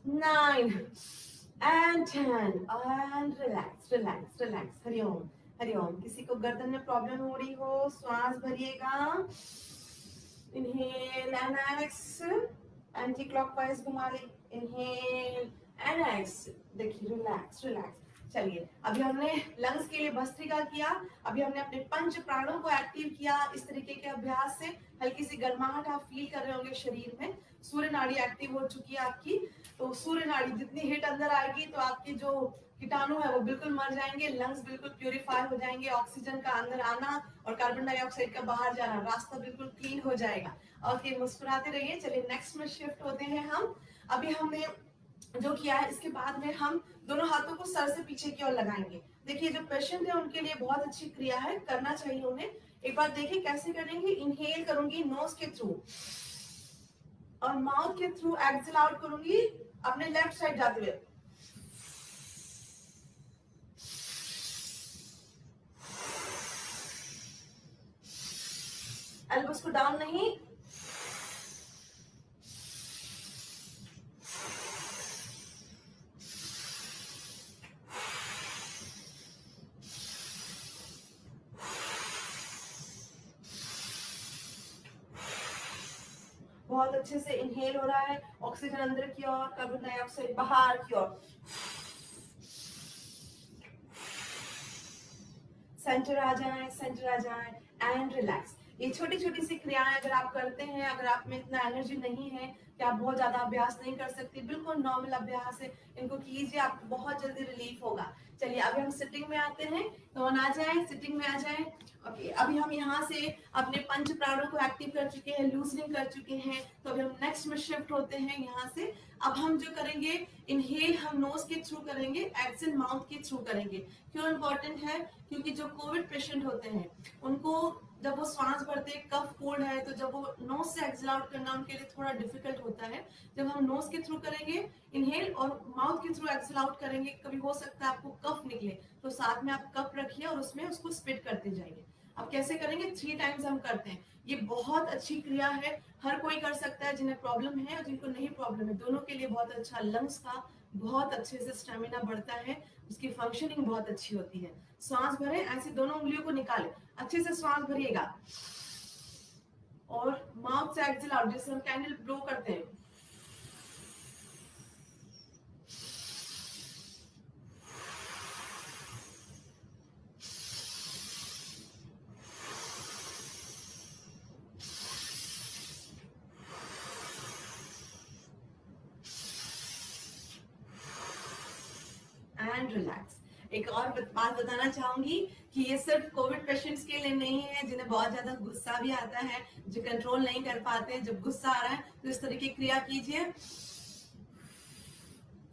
9 and 10 and relax relax relax। Hari Om Hari Om. किसी को गर्दन में प्रॉब्लम हो रही हो, श्वास भरिएगा। Inhale and exhale, anticlockwise घुमा ले। इनहेल एंड एक्सहेल, देखिए रिलैक्स रिलैक्स। चलिए अभी हमने लंग्स के लिए भस्त्रिका किया, अभी हमने अपने पंच प्राणों को एक्टिव किया। इस तरीके के अभ्यास से हल्की सी गर्माहट आप फील कर रहे होंगे शरीर में। सूर्य नाड़ी एक्टिव हो चुकी है आपकी, तो सूर्य नाड़ी जितनी हीट अंदर आएगी तो आपकी जो कीटाणु है वो बिल्कुल मर जाएंगे, लंग्स बिल्कुल प्यूरिफाई हो जाएंगे, ऑक्सीजन का अंदर आना और कार्बन डाइऑक्साइड का बाहर जाना रास्ता बिल्कुल क्लीन हो जाएगा। ओके, मुस्कुराते रहिए। चलिए नेक्स्ट में शिफ्ट होते हैं हम। अभी हमने जो किया है, इसके बाद में हम दोनों हाथों को सर से पीछे की ओर लगाएंगे। देखिए जो पेशेंट है उनके लिए बहुत अच्छी क्रिया है, करना चाहिए उन्हें। एक बार देखिए कैसे करेंगे। इनहेल करूंगी नोज के थ्रू और माउथ के थ्रू एक्सहेल आउट करूंगी अपने लेफ्ट साइड जाते हुए। एल्बोस को डाउन नहीं, बहुत अच्छे से इनहेल हो रहा है, ऑक्सीजन अंदर की ओर, कार्बन डाइऑक्साइड बाहर की ओर। सेंटर आ जाए, सेंटर आ जाए एंड रिलैक्स। ये छोटी छोटी सी क्रियाएं अगर आप करते हैं, अगर आप में इतना एनर्जी नहीं है कि आप बहुत ज्यादा अभ्यास नहीं कर सकते, बिल्कुल नॉर्मल अभ्यास है, इनको कीजिए, आपको बहुत जल्दी रिलीफ होगा। चलिए अभी हम सिटिंग में आते हैं, तो ऑन आ जाए, सिटिंग में आ जाए। ओके, अभी हम यहाँ से अपने पंच प्राणों को एक्टिव कर चुके हैं, लूजनिंग कर चुके हैं, तो अभी हम नेक्स्ट में शिफ्ट होते हैं यहाँ से। अब हम जो करेंगे, इनहेल हम नोज के थ्रू करेंगे, एक्सहेल माउथ के थ्रू करेंगे। क्यों इम्पोर्टेंट है? क्योंकि जो कोविड पेशेंट होते हैं उनको जब वो सांस भरते हैं, कफ कोल्ड है, तो जब वो नोज से एक्सहेल आउट करना उनके लिए थोड़ा डिफिकल्ट होता है। जब हम नोज के थ्रू करेंगे इनहेल और माउथ के थ्रू एक्सहेल आउट करेंगे, कभी हो सकता है आपको कफ निकले, तो साथ में आप कप रखिए और उसमें उसको स्पिट करते जाइए। अब कैसे करेंगे? 3 टाइम्स हम करते हैं। ये बहुत अच्छी क्रिया है, हर कोई कर सकता है, जिन्हें प्रॉब्लम है और जिनको नहीं प्रॉब्लम है, दोनों के लिए बहुत अच्छा। लंग्स का बहुत अच्छे से स्टेमिना बढ़ता है, उसकी फंक्शनिंग बहुत अच्छी होती है। सांस भरे, ऐसे दोनों उंगलियों को निकाले, अच्छे से सांस भरिएगा और माउथ से एक्सहेल आउट, जैसे हम कैंडल ब्लो करते हैं। And relax. एक और बात बताना चाहूंगी कि ये सिर्फ कोविड पेशेंट्स के लिए नहीं है, जिन्हें बहुत ज्यादा गुस्सा भी आता है, जो कंट्रोल नहीं कर पाते, जब गुस्सा आ रहा है तो इस तरह की क्रिया कीजिए।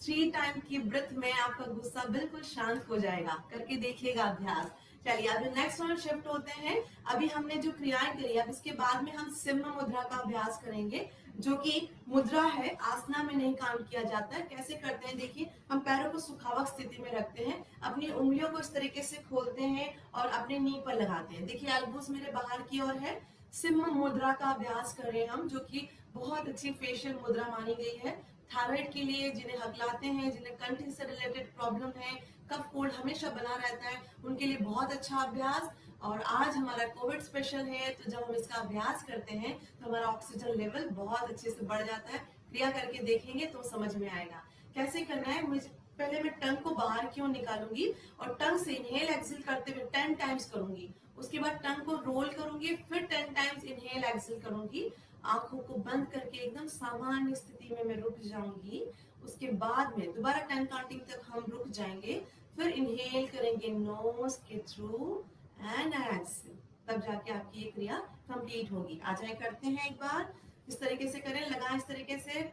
3 टाइम की ब्रेथ में आपका गुस्सा बिल्कुल शांत हो जाएगा, करके देखिएगा अभ्यास। चलिए अभी नेक्स्ट में शिफ्ट होते हैं। अभी हमने जो क्रियाएं करी, अब इसके बाद में हम सिंह मुद्रा का अभ्यास करेंगे, जो कि मुद्रा है, आसना में नहीं काम किया जाता है। कैसे करते हैं देखिए, हम पैरों को सुखावक स्थिति में रखते हैं, अपनी उंगलियों को इस तरीके से खोलते हैं और अपने नी पर लगाते हैं। देखिए एल्बोस मेरे बाहर की ओर है। सिंह मुद्रा का अभ्यास कर रहे हैं हम, जो कि बहुत अच्छी फेशियल मुद्रा मानी गई है थायराइड के लिए, जिन्हें हकलाते हैं, जिन्हें कंठ से रिलेटेड प्रॉब्लम है, कफ कोल्ड हमेशा बना रहता है, उनके लिए बहुत अच्छा अभ्यास। और आज हमारा कोविड स्पेशल है, तो जब हम इसका अभ्यास करते हैं तो हमारा ऑक्सीजन लेवल बहुत अच्छे से बढ़ जाता है। क्रिया करके देखेंगे तो समझ में आएगा कैसे करना है। मुझे पहले मैं टंग को बाहर की ओर निकालूंगी और टंग से इनहेल एक्सेल करते हुए 10 टाइम्स करूंगी। उसके बाद टंग को रोल करूंगी, फिर 10 टाइम्स इनहेल एक्सेल करूंगी। आंखों को बंद करके एकदम सामान्य स्थिति में मैं रुक जाऊंगी। उसके बाद में दोबारा 10 काउंटिंग तक हम रुक जाएंगे, फिर इनहेल करेंगे नोज के थ्रू एंड एक्सेल, तब जाके आपकी ये क्रिया कंप्लीट होगी। आ जाए करते हैं एक बार, इस तरीके से करें, लगाएं इस तरीके से।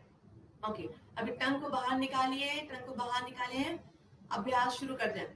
ओके, अभी टंग को बाहर निकालिए, टंग को बाहर निकालिए, अभ्यास शुरू कर दें।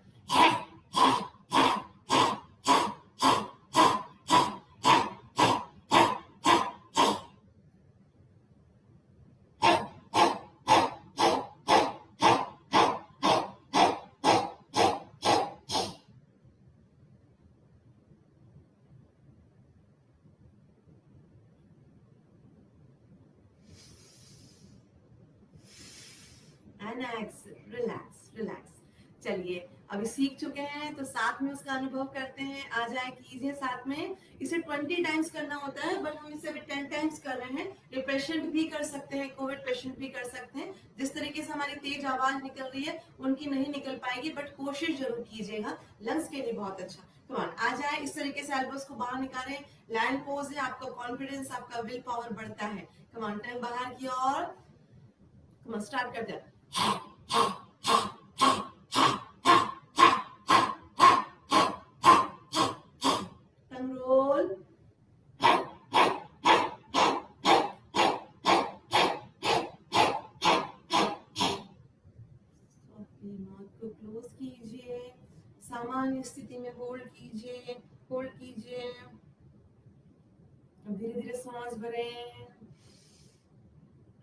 Relax relax. चलिए अभी सीख चुके हैं तो साथ में उसका अनुभव करते हैं। आ जाए कीजिए साथ में। इसे 20 टाइम्स करना होता है, बट हम इसे अभी 10 टाइम्स कर रहे हैं। ये पेशेंट भी कर सकते हैं, कोविड पेशेंट भी कर सकते हैं। जिस तरीके से हमारी तेज आवाज निकल रही है उनकी नहीं निकल पाएगी, बट कोशिश जरूर कीजिएगा, लंग्स के लिए बहुत अच्छा। कमान आ जाए, इस तरीके से एल्बोस को बाहर निकालें। लैंड पोज है, आपका कॉन्फिडेंस, आपका विल पावर बढ़ता है। कमान टंग बाहर की ओर, कमान स्टार्ट करते हैं। टंग रोल, माउथ को क्लोज कीजिए, सामान्य स्थिति में होल्ड कीजिए, होल्ड कीजिए। धीरे धीरे सांस भरें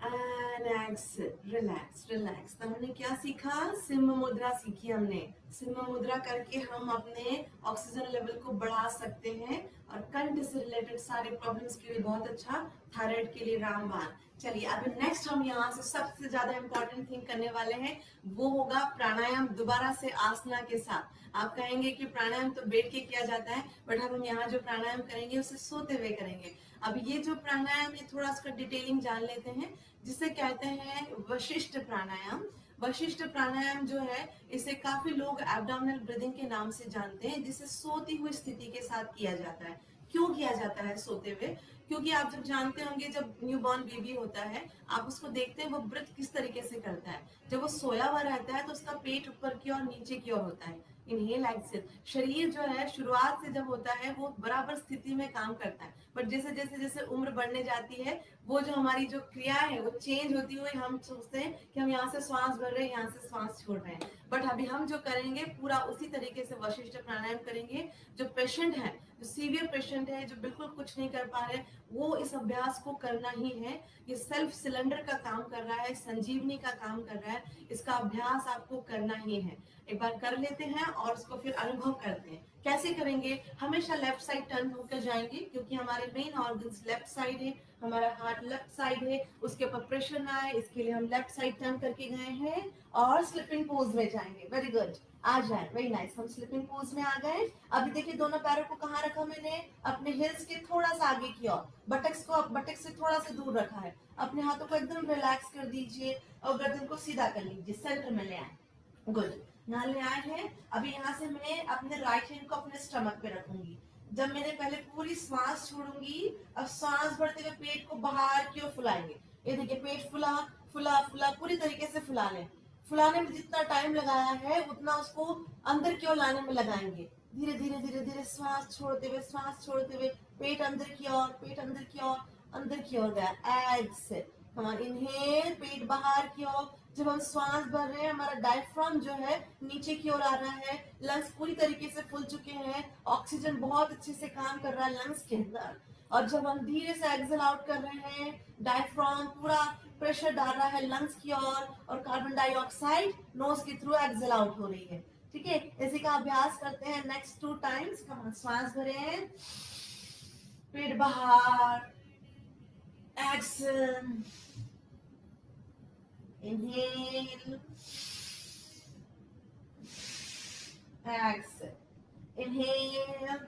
एंड एक्सेल, रिलैक्स रिलैक्स। तो हमने क्या सीखा? सिंह मुद्रा सीखी हमने। सिंह मुद्रा करके हम अपने ऑक्सीजन लेवल को बढ़ा सकते हैं और कंठ से रिलेटेड सारे प्रॉब्लम्स के लिए बहुत अच्छा, थायराइड के लिए रामबाण। चलिए अभी नेक्स्ट हम यहाँ से सबसे ज्यादा इंपॉर्टेंट थिंग करने वाले हैं, वो होगा प्राणायाम दोबारा से आसना के साथ। आप कहेंगे कि प्राणायाम तो बैठ के किया जाता है, बट हम यहाँ जो प्राणायाम करेंगे उसे सोते हुए करेंगे। अब ये जो प्राणायाम है थोड़ा उसका डिटेलिंग जान लेते हैं, जिसे कहते हैं वशिष्ठ प्राणायाम। वशिष्ठ प्राणायाम जो है इसे काफी लोग एब्डोमिनल ब्रीदिंग के नाम से जानते हैं, जिसे सोती हुई स्थिति के साथ किया जाता है। क्यों किया जाता है सोते हुए? क्योंकि आप जब जानते होंगे जब न्यूबॉर्न बेबी होता है आप उसको देखते हैं वो ब्रीथ किस तरीके से करता है। जब वो सोया हुआ रहता है तो उसका पेट ऊपर की ओर नीचे की ओर होता है, इनहेल एक्सेल। शरीर जो है शुरुआत से जब होता है वो बराबर स्थिति में काम करता है, बट जैसे जैसे जैसे उम्र बढ़ने जाती है वो जो हमारी जो क्रिया है वो चेंज होती हुई हम सोचते हैं कि हम यहाँ से श्वास भर रहे हैं, यहाँ से श्वास छोड़ रहे हैं। बट अभी हम जो करेंगे पूरा उसी तरीके से वशिष्ठ प्राणायाम करेंगे। जो पेशेंट है, जो सीवियर पेशेंट है, जो बिल्कुल कुछ नहीं कर पा रहे, वो इस अभ्यास को करना ही है। ये सेल्फ सिलेंडर का काम कर रहा है, संजीवनी का काम कर रहा है। इसका अभ्यास आपको करना ही है। एक बार कर लेते हैं और उसको फिर अनुभव करते हैं। कैसे करेंगे? हमेशा लेफ्ट साइड टर्न होकर जाएंगे, क्योंकि हमारे मेन ऑर्गन्स लेफ्ट साइड है, हमारा हार्ट लेफ्ट साइड है, उसके ऊपर प्रेशर ना आए इसके लिए हम लेफ्ट साइड टर्न करके गए हैं और स्लिपिंग पोज में जाएंगे। वेरी गुड, आ जाए, वेरी नाइस। हम स्लिपिंग पोज में आ गए। अभी देखिए दोनों पैरों को कहाँ रखा मैंने? अपने हिल्स के थोड़ा सा आगे की ओर, बटक्स को बटक से थोड़ा सा दूर रखा है। अपने हाथों को एकदम रिलैक्स कर दीजिए और गर्दन को सीधा कर लीजिए, सेंटर में ले आए। गुड, यहाँ ले आए हैं। अभी यहाँ से मैं अपने राइट हैंड को अपने स्टमक पे रखूंगी। जब मैंने पहले पूरी श्वास छोड़ूंगी, अब श्वास भरते हुए पेट को बाहर की ओर फुलाएंगे। ये देखिए पेट फुला फुला फुला, पूरी तरीके से फुला लें। फुलाने में जितना टाइम लगाया है उतना उसको अंदर की ओर लाने में लगाएंगे। धीरे धीरे धीरे धीरे श्वास छोड़ते हुए पेट अंदर की ओर, पेट अंदर की ओर, अंदर की ओर गया। एक्सेल, कम ऑन, इनहेल, पेट बाहर की ओर। जब हम श्वास भर रहे हैं हमारा डायफ्राम जो है नीचे की ओर आ रहा है, लंग्स पूरी तरीके से फूल चुके हैं, ऑक्सीजन बहुत अच्छे से काम कर रहा है लंग्स के अंदर। और जब हम धीरे से एक्सेल आउट कर रहे हैं, डायफ्राम पूरा प्रेशर डाल रहा है लंग्स की ओर और कार्बन डाइऑक्साइड नोज के थ्रू एक्सेल आउट हो रही है। ठीक है, इसी का अभ्यास करते हैं नेक्स्ट 2 टाइम्स। कम, श्वास भरें, पेट बाहर, Excel, inhale, exhale, inhale,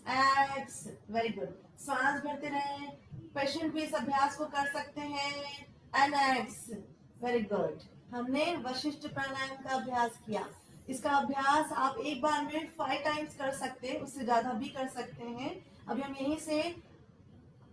exhale, very good। सांस भरते रहें। पेशेंट भी इस अभ्यास को कर सकते हैं। And exhale, very good. हमने वशिष्ठ प्राणायाम का अभ्यास किया। इसका अभ्यास आप एक बार में 5 टाइम्स कर सकते हैं, उससे ज्यादा भी कर सकते हैं। अभी हम यहीं से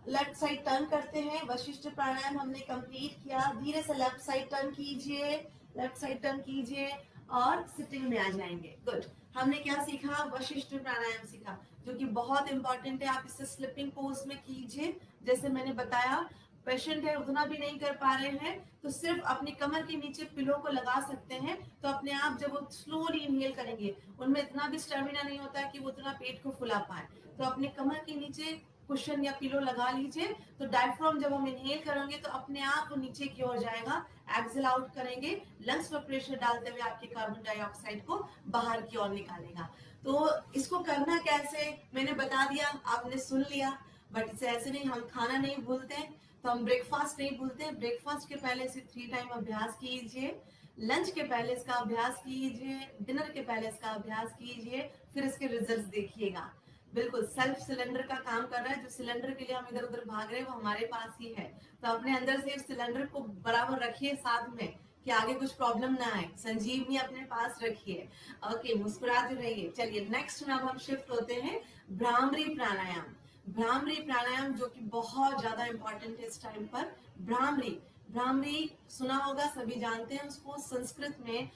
लेफ्ट साइड टर्न करते हैं। वशिष्ठ प्राणायाम हमने कंप्लीट किया। धीरे से लेफ्ट साइड टर्न कीजिए, लेफ्ट साइड टर्न कीजिए और सिटिंग में आ जाएंगे। गुड। हमने क्या सीखा? वशिष्ठ प्राणायाम सीखा, जो कि बहुत इंपॉर्टेंट है। आप इसे स्लिपिंग पोज में कीजिए। जैसे मैंने बताया, पेशेंट है, उतना भी नहीं कर पा रहे हैं, तो सिर्फ अपनी कमर के नीचे पिलो को लगा सकते हैं। तो अपने आप जब वो स्लोली इनहेल करेंगे, उनमें इतना भी स्टेमिना नहीं होता है कि वो उतना पेट को फुला पाए। तो अपने कमर के नीचे कुशन या पिलो लगा लीजिए। तो डायफ्राम जब हम इनहेल करेंगे तो अपने आप वो नीचे की ओर जाएगा। एक्सेल आउट करेंगे, लंग्स पर प्रेशर डालते हुए आपके कार्बन डाइऑक्साइड को बाहर की ओर निकालेगा। तो इसको करना कैसे मैंने बता दिया, आपने सुन लिया। बट इसे ऐसे नहीं, हम खाना नहीं भूलते, तो हम ब्रेकफास्ट नहीं भूलते। ब्रेकफास्ट के पहले इसे 3 टाइम अभ्यास कीजिए, लंच के पहले इसका अभ्यास कीजिए, डिनर के पहले इसका अभ्यास कीजिए, फिर इसके रिजल्ट्स देखिएगा। बिल्कुल सेल्फ सिलेंडर का काम कर रहा है। जो सिलेंडर के लिए हम इधर उधर भाग रहे हैं वो हमारे पास ही है। तो अपने अंदर से सिलेंडर को बराबर रखिए साथ में, कि आगे कुछ प्रॉब्लम ना आए। संजीवनी अपने पास रखिए। ओके, मुस्कुराते रहिए। चलिए नेक्स्ट में अब हम शिफ्ट होते हैं भ्रामरी प्राणायाम। भ्रामरी प्राणायाम जो कि बहुत ज्यादा इंपॉर्टेंट है इस टाइम पर। भ्रामरी, भ्रामरी सुना होगा, सभी जानते हैं उसको। संस्कृत में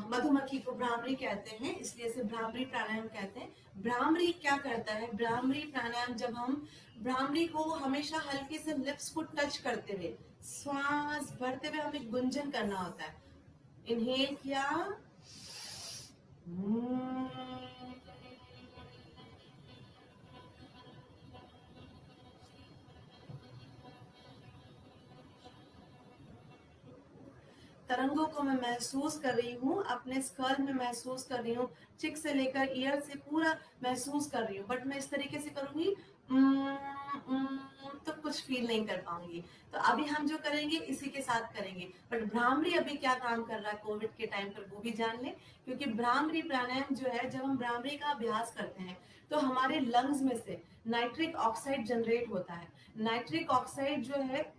मधुमक्खी को भ्रामरी कहते हैं, इसलिए इसे भ्रामरी प्राणायाम कहते हैं। भ्रामरी क्या करता है? भ्रामरी प्राणायाम, जब हम भ्रामरी को हमेशा हल्के से लिप्स को टच करते हुए, श्वास भरते हुए हमें गुंजन करना होता है। इनहेल किया, तरंगों को मैं महसूस कर रही हूँ, अपने स्कल में महसूस कर रही हूँ, चिक से लेकर ईयर से पूरा महसूस कर रही हूँ। बट मैं इस तरीके से करूंगी तो कुछ फील नहीं कर पाऊंगी। तो अभी हम जो करेंगे इसी के साथ करेंगे। बट भ्रामरी अभी क्या काम कर रहा है कोविड के टाइम पर, वो भी जान ले। क्योंकि भ्रामरी प्राणायाम जो है, जब हम भ्रामरी का अभ्यास करते हैं तो हमारे लंग्स में से नाइट्रिक ऑक्साइड जनरेट होता है। नाइट्रिक ऑक्साइड जो है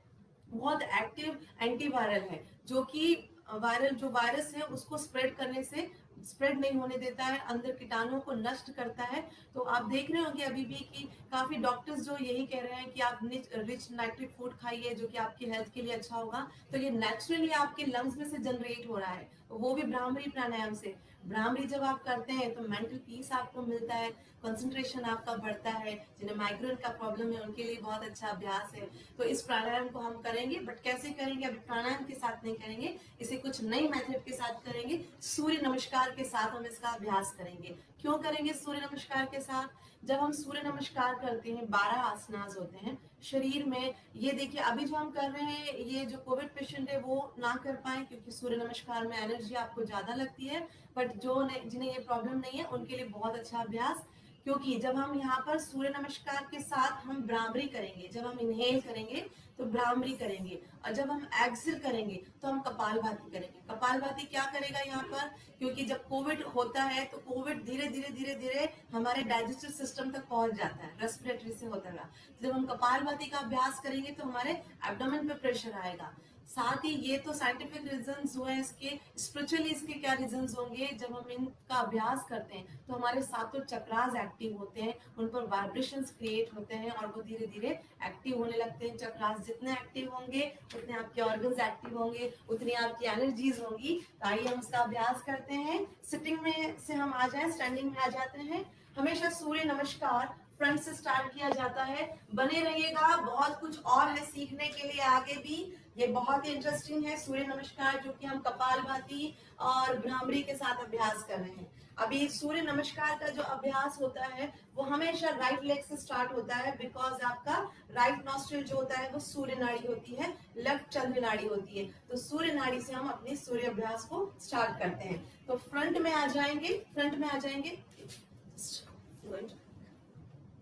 बहुत एक्टिव एंटीवायरल है, जो कि वायरस है उसको स्प्रेड करने से स्प्रेड नहीं होने देता है, अंदर कीटाणुओं को नष्ट करता है। तो आप देख रहे होंगे अभी भी कि काफी डॉक्टर्स जो यही कह रहे हैं कि आप रिच नाइट्रिक फूड खाइए, जो कि आपकी हेल्थ के लिए अच्छा होगा। तो ये नेचुरली आपके लंग्स में से जनरेट हो रहा है, वो भी भ्रामरी प्राणायाम से। भ्रामरी जब आप करते हैं तो मेंटल पीस आपको मिलता है, कंसंट्रेशन आपका बढ़ता है। जिन्हें माइग्रेन का प्रॉब्लम है उनके लिए बहुत अच्छा अभ्यास है। तो इस प्राणायाम को हम करेंगे, बट कैसे करेंगे? अभी प्राणायाम के साथ नहीं करेंगे, इसे कुछ नई मेथड के साथ करेंगे। सूर्य नमस्कार के साथ हम इसका अभ्यास करेंगे। क्यों करेंगे सूर्य नमस्कार के साथ? जब हम सूर्य नमस्कार करते हैं, 12 आसनास होते हैं शरीर में। ये देखिए अभी जो हम कर रहे हैं, ये जो कोविड पेशेंट है वो ना कर पाए, क्योंकि सूर्य नमस्कार में एनर्जी आपको ज्यादा लगती है। बट जिन्हें ये प्रॉब्लम नहीं है उनके लिए बहुत अच्छा अभ्यास। क्योंकि जब हम यहाँ पर सूर्य नमस्कार के साथ हम भ्रामरी करेंगे, जब हम इनहेल करेंगे तो भ्रामरी करेंगे, और जब हम एक्सेल करेंगे तो हम कपालभाति करेंगे। कपालभाति क्या करेगा यहाँ पर? क्योंकि जब कोविड होता है तो कोविड धीरे धीरे धीरे धीरे हमारे डाइजेस्टिव सिस्टम तक पहुंच जाता है, रेस्पिरेटरी से होता है। जब हम कपालभाति का अभ्यास करेंगे तो हमारे एब्डोमेन पे प्रेशर आएगा। साथ ही ये तो साइंटिफिक रीजंस हुए इसके, स्पिरिचुअली इसके क्या रीजंस होंगे? जब हम इनका अभ्यास करते हैं तो हमारे सातों चक्रास एक्टिव होते हैं, उन पर वाइब्रेशंस क्रिएट होते हैं और वो धीरे धीरे एक्टिव होने लगते हैं। चक्रास जितने एक्टिव होंगे उतने आपके ऑर्गन्स एक्टिव होंगे, उतनी आपकी एनर्जीज होंगी। तो आइए हम इसका अभ्यास करते हैं। सिटिंग में से हम आ जाए, स्टैंडिंग में आ जाते हैं। हमेशा सूर्य नमस्कार फ्रंट से स्टार्ट किया जाता है। बने रहिएगा, बहुत कुछ और है सीखने के लिए आगे भी। ये बहुत ही इंटरेस्टिंग है सूर्य नमस्कार, जो कि हम कपालभाति और भ्रामरी के साथ अभ्यास कर रहे हैं। अभी सूर्य नमस्कार का जो अभ्यास होता है वो हमेशा राइट लेग से स्टार्ट होता है, बिकॉज आपका राइट नॉस्ट्रिल जो होता है वो सूर्य नाड़ी होती है, लेफ्ट चंद्र नाड़ी होती है। तो सूर्य नाड़ी से हम अपने सूर्य अभ्यास को स्टार्ट करते हैं। तो फ्रंट में आ जाएंगे, फ्रंट में आ जाएंगे,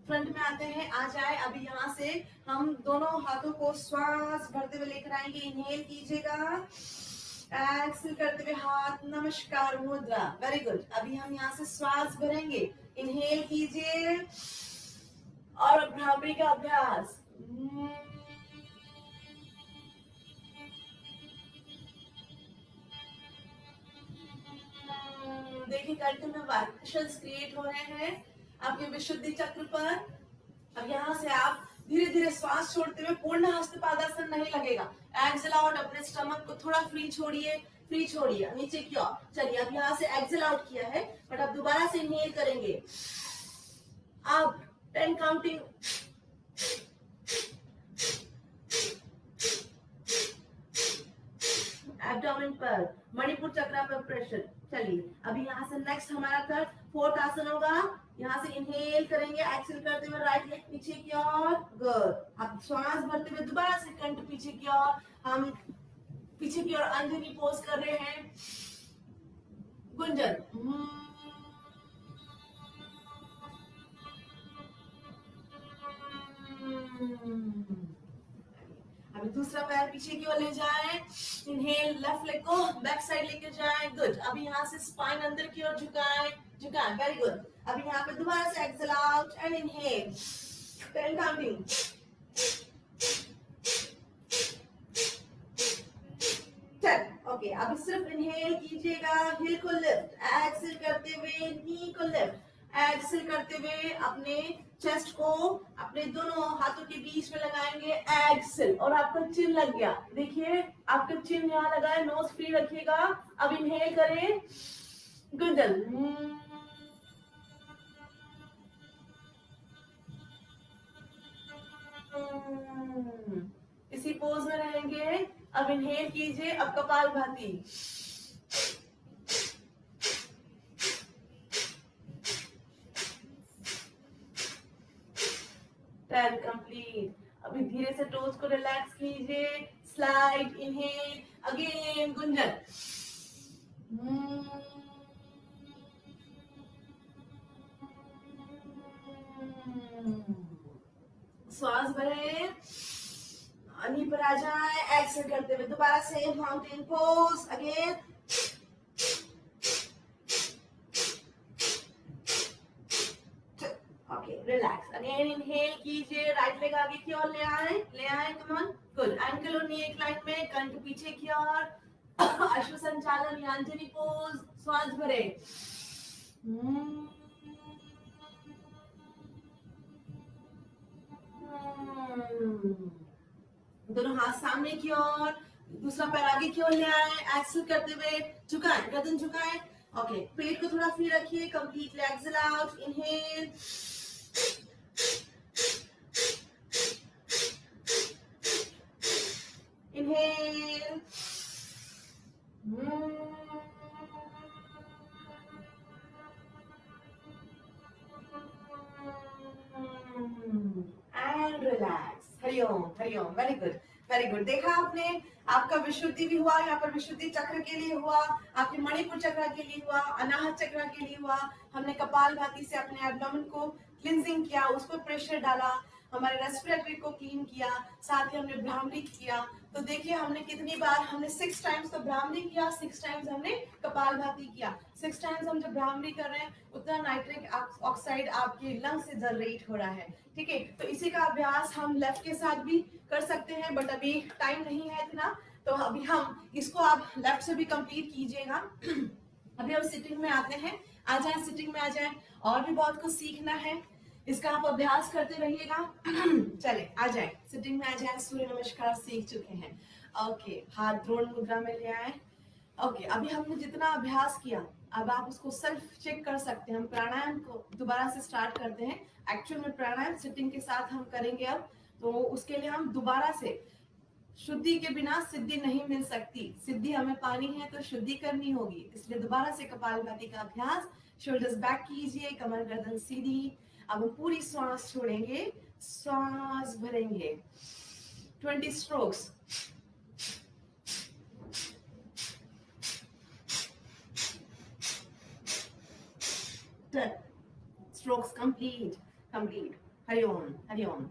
फ्रंट में आते हैं। आ जाए, अभी यहाँ से हम दोनों हाथों को श्वास भरते हुए लेकर आएंगे। इनहेल कीजिएगा, एक्सेल करते हुए हाथ नमस्कार मुद्रा। Very good. अभी हम यहाँ से श्वास भरेंगे, इनहेल कीजिए और भ्रामरी का अभ्यास। देखिए कंठ में वाइब्रेशंस क्रिएट हो रहे हैं आपके विशुद्धि चक्र पर। अब यहाँ से आप धीरे धीरे श्वास छोड़ते हुए पूर्ण हस्तपादासन नहीं लगेगा। एक्सेल आउट, अपने स्टमक को थोड़ा फ्री छोड़िए, फ्री छोड़िए नीचे की ओर। चलिए अब यहाँ से एक्सेल आउट किया है, बट अब दोबारा से इनहेल करेंगे। अब 10 काउंटिंग। एब्डोमेन पर, मणिपुर चक्र पर प्रेशर। चलिए अभी यहाँ से नेक्स्ट हमारा कर 4th आसन होगा। यहाँ से इनहेल करेंगे, एक्सेल करते हुए राइट लेग पीछे की ओर। गुड। अब श्वास भरते हुए दोबारा से कंठ पीछे की ओर, हम पीछे की ओर अंधेरी पोज कर रहे हैं। गुंजन। अभी दूसरा पैर पीछे की ओर ले जाए। इनहेल, लेफ्ट लेग को बैक साइड लेके जाए। गुड। अभी यहाँ से स्पाइन अंदर की ओर झुकाए, झुकाए। Very good. अभी यहाँ पे दोबारा से exhale out and inhale. 10 counting. Okay, अभी सिर्फ इनहेल कीजिएगा, हिल को लिफ्ट, एक्सेल करते हुए नी को लिफ्ट, एक्सेल करते हुए अपने चेस्ट को अपने दोनों हाथों के बीच में लगाएंगे, एक्सेल। और आपका चिन लग गया, देखिए आपका चिन यहाँ लगा है, नोज फ्री रखिएगा। अब इनहेल करें, गुंजन। इसी पोज में रहेंगे। अब इनहेल कीजिए, अब कपाल भाती। Turn complete. अभी धीरे से टोज को रिलैक्स कीजिए, स्लाइड, इनहेल अगेन, गुंजन। श्वास भरे, नी पर आ जाए, एक्सेल करते हुए दोबारा से mountain pose again. Okay, relax again. Inhale कीजिए, राइट लेग आगे की ओर ले आए, ले आए, कम ऑन। गुड। एंकल और नी एक लाइन में, कंठ पीछे की ओर। अश्व संचालन या अंजनी पोज। श्वास भरे। दोनों हाथ सामने की ओर, दूसरा पैर आगे की ओर ले आए, एक्सेल करते हुए झुकाएं, गर्दन झुकाएं। ओके, पेट को थोड़ा फ्री रखिए, completely exhale out, inhale. Inhale. And relax. Hari Om, Hari Om. Very good, very good. देखा आपने, आपका विशुद्धि भी हुआ, यहाँ पर विशुद्धि चक्र के लिए हुआ, आपके मणिपुर चक्र के लिए हुआ, अनाहत चक्र के लिए हुआ। हमने कपाल भाती से अपने एब्डोमेन को क्लींजिंग किया, उस पर प्रेशर डाला, हमारे रेस्पिरेटरी को क्लीन किया, साथ ही हमने भ्रामरी किया। तो देखिए हमने कितनी बार, हमने 6 टाइम्स तो भ्रामरी किया, 6 टाइम्स हमने कपाल भाती किया। 6 टाइम्स हम जब भ्रामरी कर रहे हैं, उतना नाइट्रिक ऑक्साइड आपके लंग से जनरेट हो रहा है। ठीक है, तो इसी का अभ्यास हम लेफ्ट के साथ भी कर सकते हैं, बट अभी टाइम नहीं है इतना, तो अभी हम इसको आप लेफ्ट से भी कंप्लीट कीजिएगा। अभी हम सिटिंग में आते हैं। आ जाए, सिटिंग में आ जाए, और भी बहुत कुछ सीखना है, इसका आप अभ्यास करते रहिएगा। चले आ जाए, सिटिंग में आ जाए। सूर्य नमस्कार सीख चुके हैं। ओके, हाथ द्रोण मुद्रा में ले आए। ओके, अभी हमने जितना अभ्यास किया, अब आप उसको सेल्फ चेक कर सकते हैं। हम प्राणायाम को दोबारा से स्टार्ट करते हैं। एक्चुअल में प्राणायाम सिटिंग के साथ हम करेंगे अब, तो उसके लिए हम दोबारा से, शुद्धि के बिना सिद्धि नहीं मिल सकती। सिद्धि हमें पानी है तो शुद्धि करनी होगी, इसलिए दोबारा से कपालभाति का अभ्यास। शोल्डर्स बैक कीजिए, कमर गर्दन सीधी। अब हम पूरी श्वास छोड़ेंगे, श्वास भरेंगे। 20 strokes. Strokes complete, complete. Hariom, Hari Om.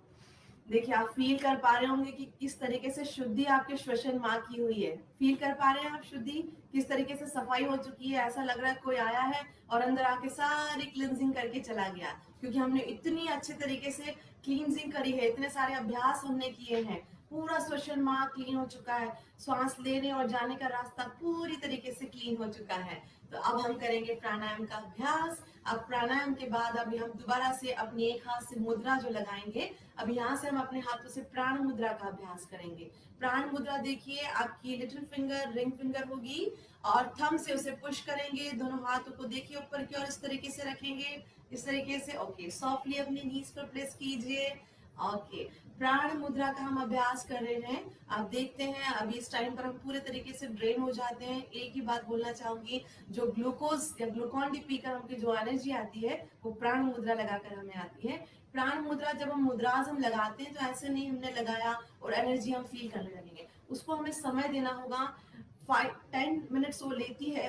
देखिए आप फील कर पा रहे होंगे कि किस तरीके से शुद्धि आपके श्वसन माँ की हुई है। फील कर पा रहे हैं आप शुद्धि किस तरीके से सफाई हो चुकी है। ऐसा लग रहा है कोई आया है और अंदर आके सारी क्लींजिंग करके चला गया, क्योंकि हमने इतनी अच्छे तरीके से क्लींजिंग करी है, इतने सारे अभ्यास हमने किए हैं। पूरा श्वसन मार्ग क्लीन हो चुका है, श्वास लेने और जाने का रास्ता पूरी तरीके से क्लीन हो चुका है। तो अब हम करेंगे प्राणायाम का अभ्यास। अब प्राणायाम के बाद अभी हम दोबारा से अपनी एक हाथ से मुद्रा जो लगाएंगे, अब यहाँ से हम अपने हाथों से प्राण मुद्रा का अभ्यास करेंगे। प्राण मुद्रा देखिए, आपकी लिटिल फिंगर रिंग फिंगर होगी और थंब से उसे पुश करेंगे। दोनों हाथों को देखिए ऊपर की ओर इस तरीके से रखेंगे, इस तरीके से। ओके, सॉफ्टली अपनी नीज पर प्रेस कीजिए। ओके, प्राण मुद्रा का हम अभ्यास कर रहे हैं। आप देखते हैं अभी इस टाइम पर हम पूरे तरीके से ड्रेन हो जाते हैं। एक ही बात बोलना चाहूंगी, जो ग्लूकोज या ग्लूकॉन डी पीकर हमकी जो एनर्जी आती है वो प्राण मुद्रा लगाकर हमें आती है। प्राण मुद्रा जब हम मुद्राज लगाते हैं तो ऐसे नहीं हमने लगाया और एनर्जी हम फील करने लगेंगे। उसको हमें समय देना होगा। 5-10 मिनट्स वो लेती है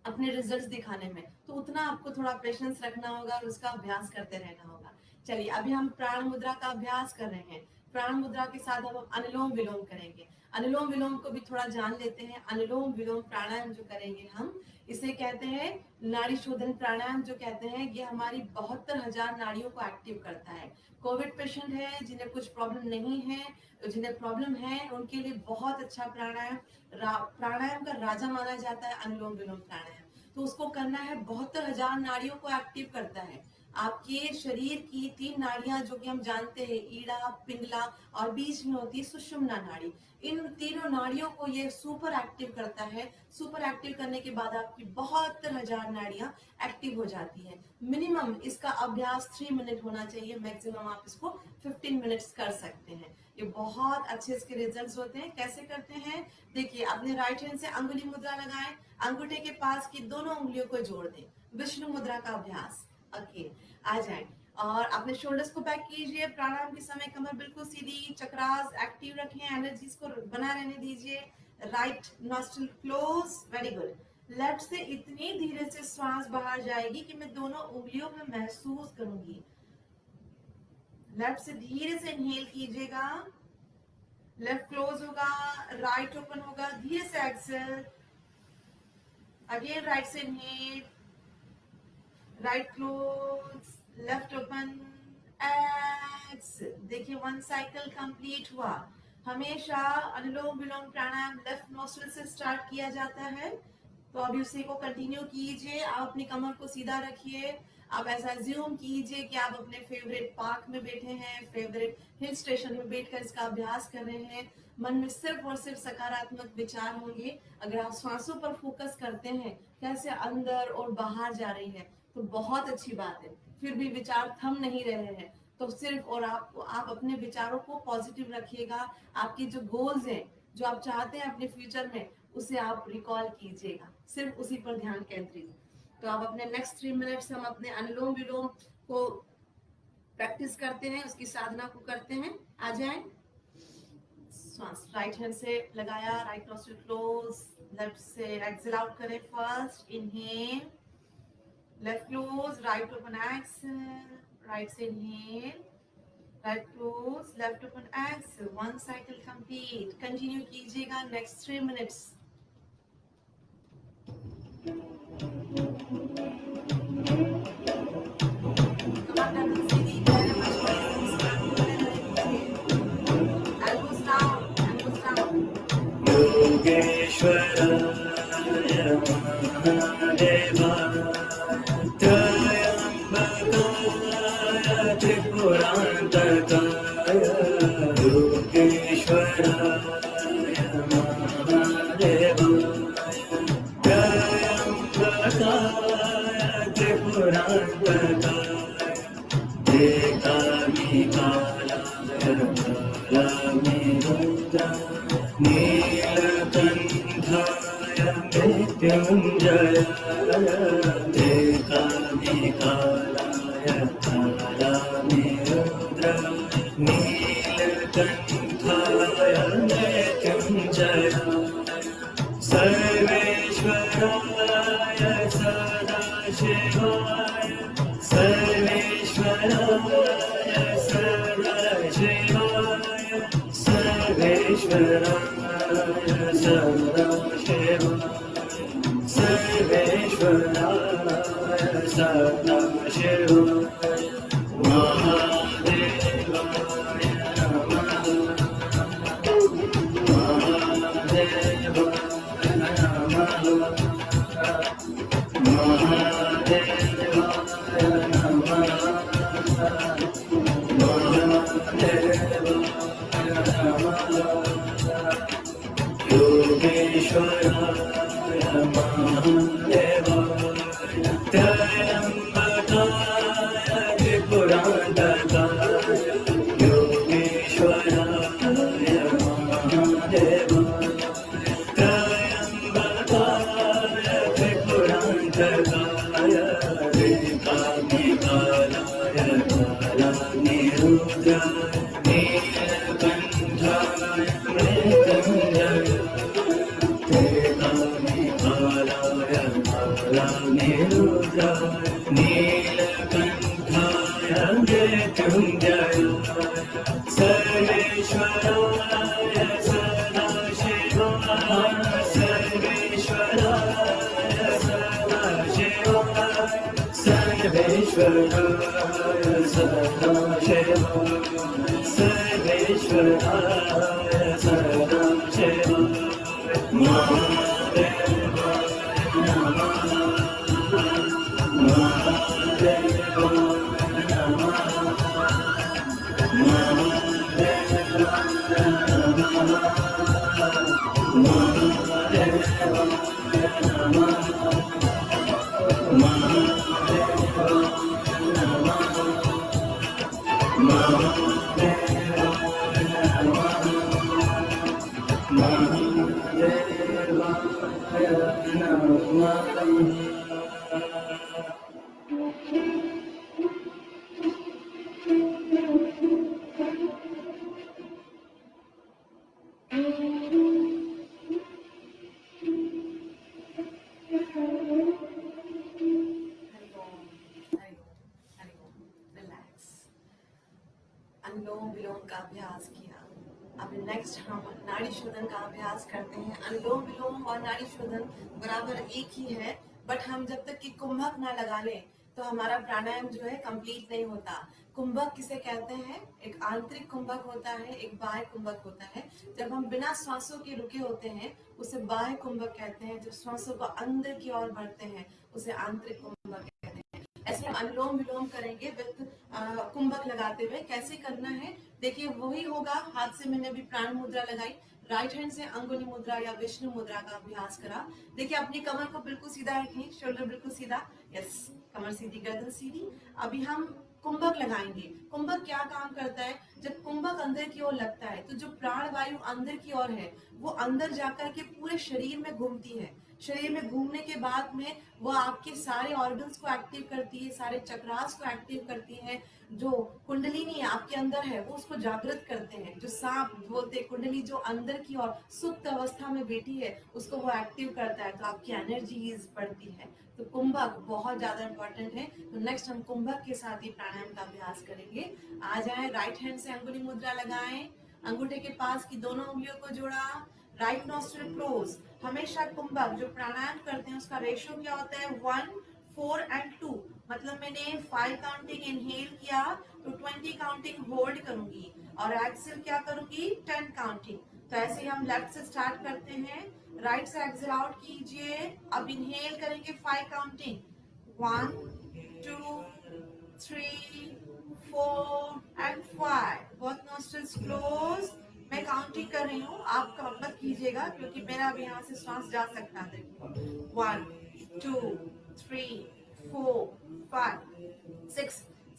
अपने रिजल्ट्स दिखाने में, तो उतना आपको थोड़ा पेशेंस रखना होगा और उसका अभ्यास करते रहना होगा। चलिए, अभी हम प्राण मुद्रा का अभ्यास कर रहे हैं। प्राण मुद्रा के साथ हम अनुलोम विलोम करेंगे। अनुलोम विलोम को भी थोड़ा जान लेते हैं। अनुलोम विलोम प्राणायाम जो करेंगे हम, इसे कहते हैं नाड़ी शोधन प्राणायाम। जो कहते हैं ये हमारी 72,000 नाड़ियों को एक्टिव करता है। कोविड पेशेंट है, जिन्हें कुछ प्रॉब्लम नहीं है, जिन्हें प्रॉब्लम है, उनके लिए बहुत अच्छा प्राणायाम, प्राणायाम का राजा माना जाता है अनुलोम विलोम प्राणायाम। तो उसको करना है, 72,000 नाड़ियों को एक्टिव करता है। आपके शरीर की 3 नाड़ियां जो कि हम जानते हैं, ईड़ा, पिंगला और बीच में होती है सुषुम्ना नाड़ी। इन तीनों नाड़ियों को ये सुपर एक्टिव करता है। सुपर एक्टिव करने के बाद आपकी 72,000 नाड़ियां एक्टिव हो जाती है। मिनिमम इसका अभ्यास 3 मिनट होना चाहिए, मैक्सिमम आप इसको 15 मिनट्स कर सकते हैं। ये बहुत अच्छे इसके रिजल्ट्स होते हैं। कैसे करते हैं देखिए, अपने राइट हैंड से अंगुली मुद्रा लगाएं, अंगूठे के पास की दोनों उंगलियों को जोड़ दें, विष्णु मुद्रा का अभ्यास। ओके, आ जाए और अपने शोल्डर्स को बैक कीजिए। प्राणायाम के समय कमर बिल्कुल सीधी, चक्रास एक्टिव रखें, एनर्जीज को बना रहने दीजिए। Right nostril close, very good. Left से इतनी धीरे से श्वास बाहर जाएगी कि मैं दोनों उंगलियों में महसूस करूंगी। लेफ्ट से धीरे से इनहेल कीजिएगा, लेफ्ट क्लोज होगा, राइट ओपन होगा, धीरे से एक्सेल। अगेन राइट से inhale, right close, left open, exhale. देखिए 1 साइकिल कंप्लीट हुआ। हमेशा अनुलोम विलोम प्राणायाम लेफ्ट नोस्ट्रिल से स्टार्ट किया जाता है, तो अभी उसी को कंटिन्यू कीजिए। आप अपनी कमर को सीधा रखिए। आप ऐसा अज्यूम कीजिए कि आप अपने फेवरेट पार्क में बैठे हैं, फेवरेट हिल स्टेशन में बैठकर इसका अभ्यास कर रहे हैं। मन में सिर्फ और सिर्फ सकारात्मक विचार होंगे। अगर आप सांसों पर फोकस करते हैं, कैसे अंदर और बाहर जा रही है, तो बहुत अच्छी बात है। फिर भी विचार थम नहीं रहे हैं, तो सिर्फ और आप अपने विचारों को पॉजिटिव रखिएगा। आपकी जो गोल्स हैं, जो आप चाहते हैं अपने फ्यूचर में, उसे आप रिकॉल कीजिएगा, सिर्फ उसी पर ध्यान केंद्रित। तो आप अपने नेक्स्ट 3 मिनट्स हम अपने अनुलोम विलोम को प्रैक्टिस करते हैं, उसकी साधना को करते हैं। आ जाएं, श्वास राइट हैंड से लगाया, राइट नोस्ट्रिल क्लोज, लेफ्ट से एक्सेल आउट करें। First inhale, left close, right open exhale, right से inhale, right close, left open exhale. 1 cycle complete. Continue कीजिएगा नेक्स्ट 3 मिनट्स। योगेश्वराय महादेवाय त्र्यंबकाय त्रिपुरांतकाय योगेश्वराय महादेवाय त्र्यंबकाय त्रिपुरांतकाय एकाग्निकालाय कालामिरुद्राय नीलकण्ठाय मृत्युञ्जयाय एकाग्निकालाय कालामिरुद्राय नीलकण्ठाय मृत्युञ्जयाय सर्वेश्वराय सदाशिवाय सर्वेश्वराय सदाशिवाय सर्वेश्वराय सदाशिवाय सर्वेश्वराय सदाशिवाय महादेवाय नमः। रिलैक्स, अनुलोम विलोम का अभ्यास किया। अब नेक्स्ट हम नाड़ी शोधन का अभ्यास करते हैं। अनुलोम विलोम और नाड़ी शोधन बराबर एक ही है, बट हम जब तक कि कुंभक ना लगा लें तो हमारा प्राणायाम जो है कंप्लीट नहीं होता। कुंभक किसे कहते हैं? एक आंतरिक कुंभक होता है, एक बाह्य कुंभक होता है। जब हम बिना श्वासों के रुके होते हैं उसे बाह्य कुंभक कहते हैं। जब श्वासों को अंदर की ओर बढ़ते हैं उसे आंतरिक कुंभक कहते हैं। ऐसे हम अनुलोम विलोम करेंगे विद कुंभक लगाते हुए। कैसे करना है देखिए, वही होगा। हाथ से मैंने अभी प्राण मुद्रा लगाई, राइट हैंड से अंगुली मुद्रा या विष्णु मुद्रा का अभ्यास करा। देखिए अपनी कमर को बिल्कुल सीधा रखें, शोल्डर बिल्कुल सीधा, यस, कमर सीधी, गर्दन सीधी। अभी हम कुंभक लगाएंगे। कुंभक क्या काम करता है? जब कुंभक अंदर की ओर लगता है तो जो प्राण वायु अंदर की ओर है वो अंदर जाकर के पूरे शरीर में घूमती है। शरीर में घूमने के बाद में वो आपके सारे ऑर्गन्स को एक्टिव करती है, सारे चक्रास को एक्टिव करती है। जो कुंडलिनी आपके अंदर है वो उसको जागृत करते हैं। जो सांप बोलते हैं, कुंडली जो अंदर की ओर सुप्त अवस्था में बैठी है उसको वो एक्टिव करता है, तो आपकी एनर्जीज बढ़ती है। तो कुंभक बहुत ज्यादा इंपॉर्टेंट है। तो नेक्स्ट हम कुंभक के साथ ही प्राणायाम का अभ्यास करेंगे। आ जाए, राइट हैंड से अंगुली मुद्रा लगाएं, अंगूठे के पास की दोनों उंगलियों को जोड़ा, राइट नॉस्ट्रिल क्लोज। हमेशा कुंभक जो प्राणायाम करते हैं उसका रेशियो क्या होता है? 1, 4 and 2। मतलब मैंने 5 काउंटिंग इनहेल किया तो 20 काउंटिंग होल्ड करूंगी और एक्सेल क्या करूंगी? 10 काउंटिंग। तो ऐसे ही हम लेफ्ट से स्टार्ट करते हैं, राइट से एक्सेल आउट कीजिए। अब इनहेल करेंगे 5 counting, 1, 2, 3, 4 and 5। Both nostrils close. मैं काउंटिंग कर रही हूँ, आप मत कीजिएगा क्योंकि मेरा भी यहाँ से श्वास जा सकता है। 1, 2, 3, 4, 5, 6,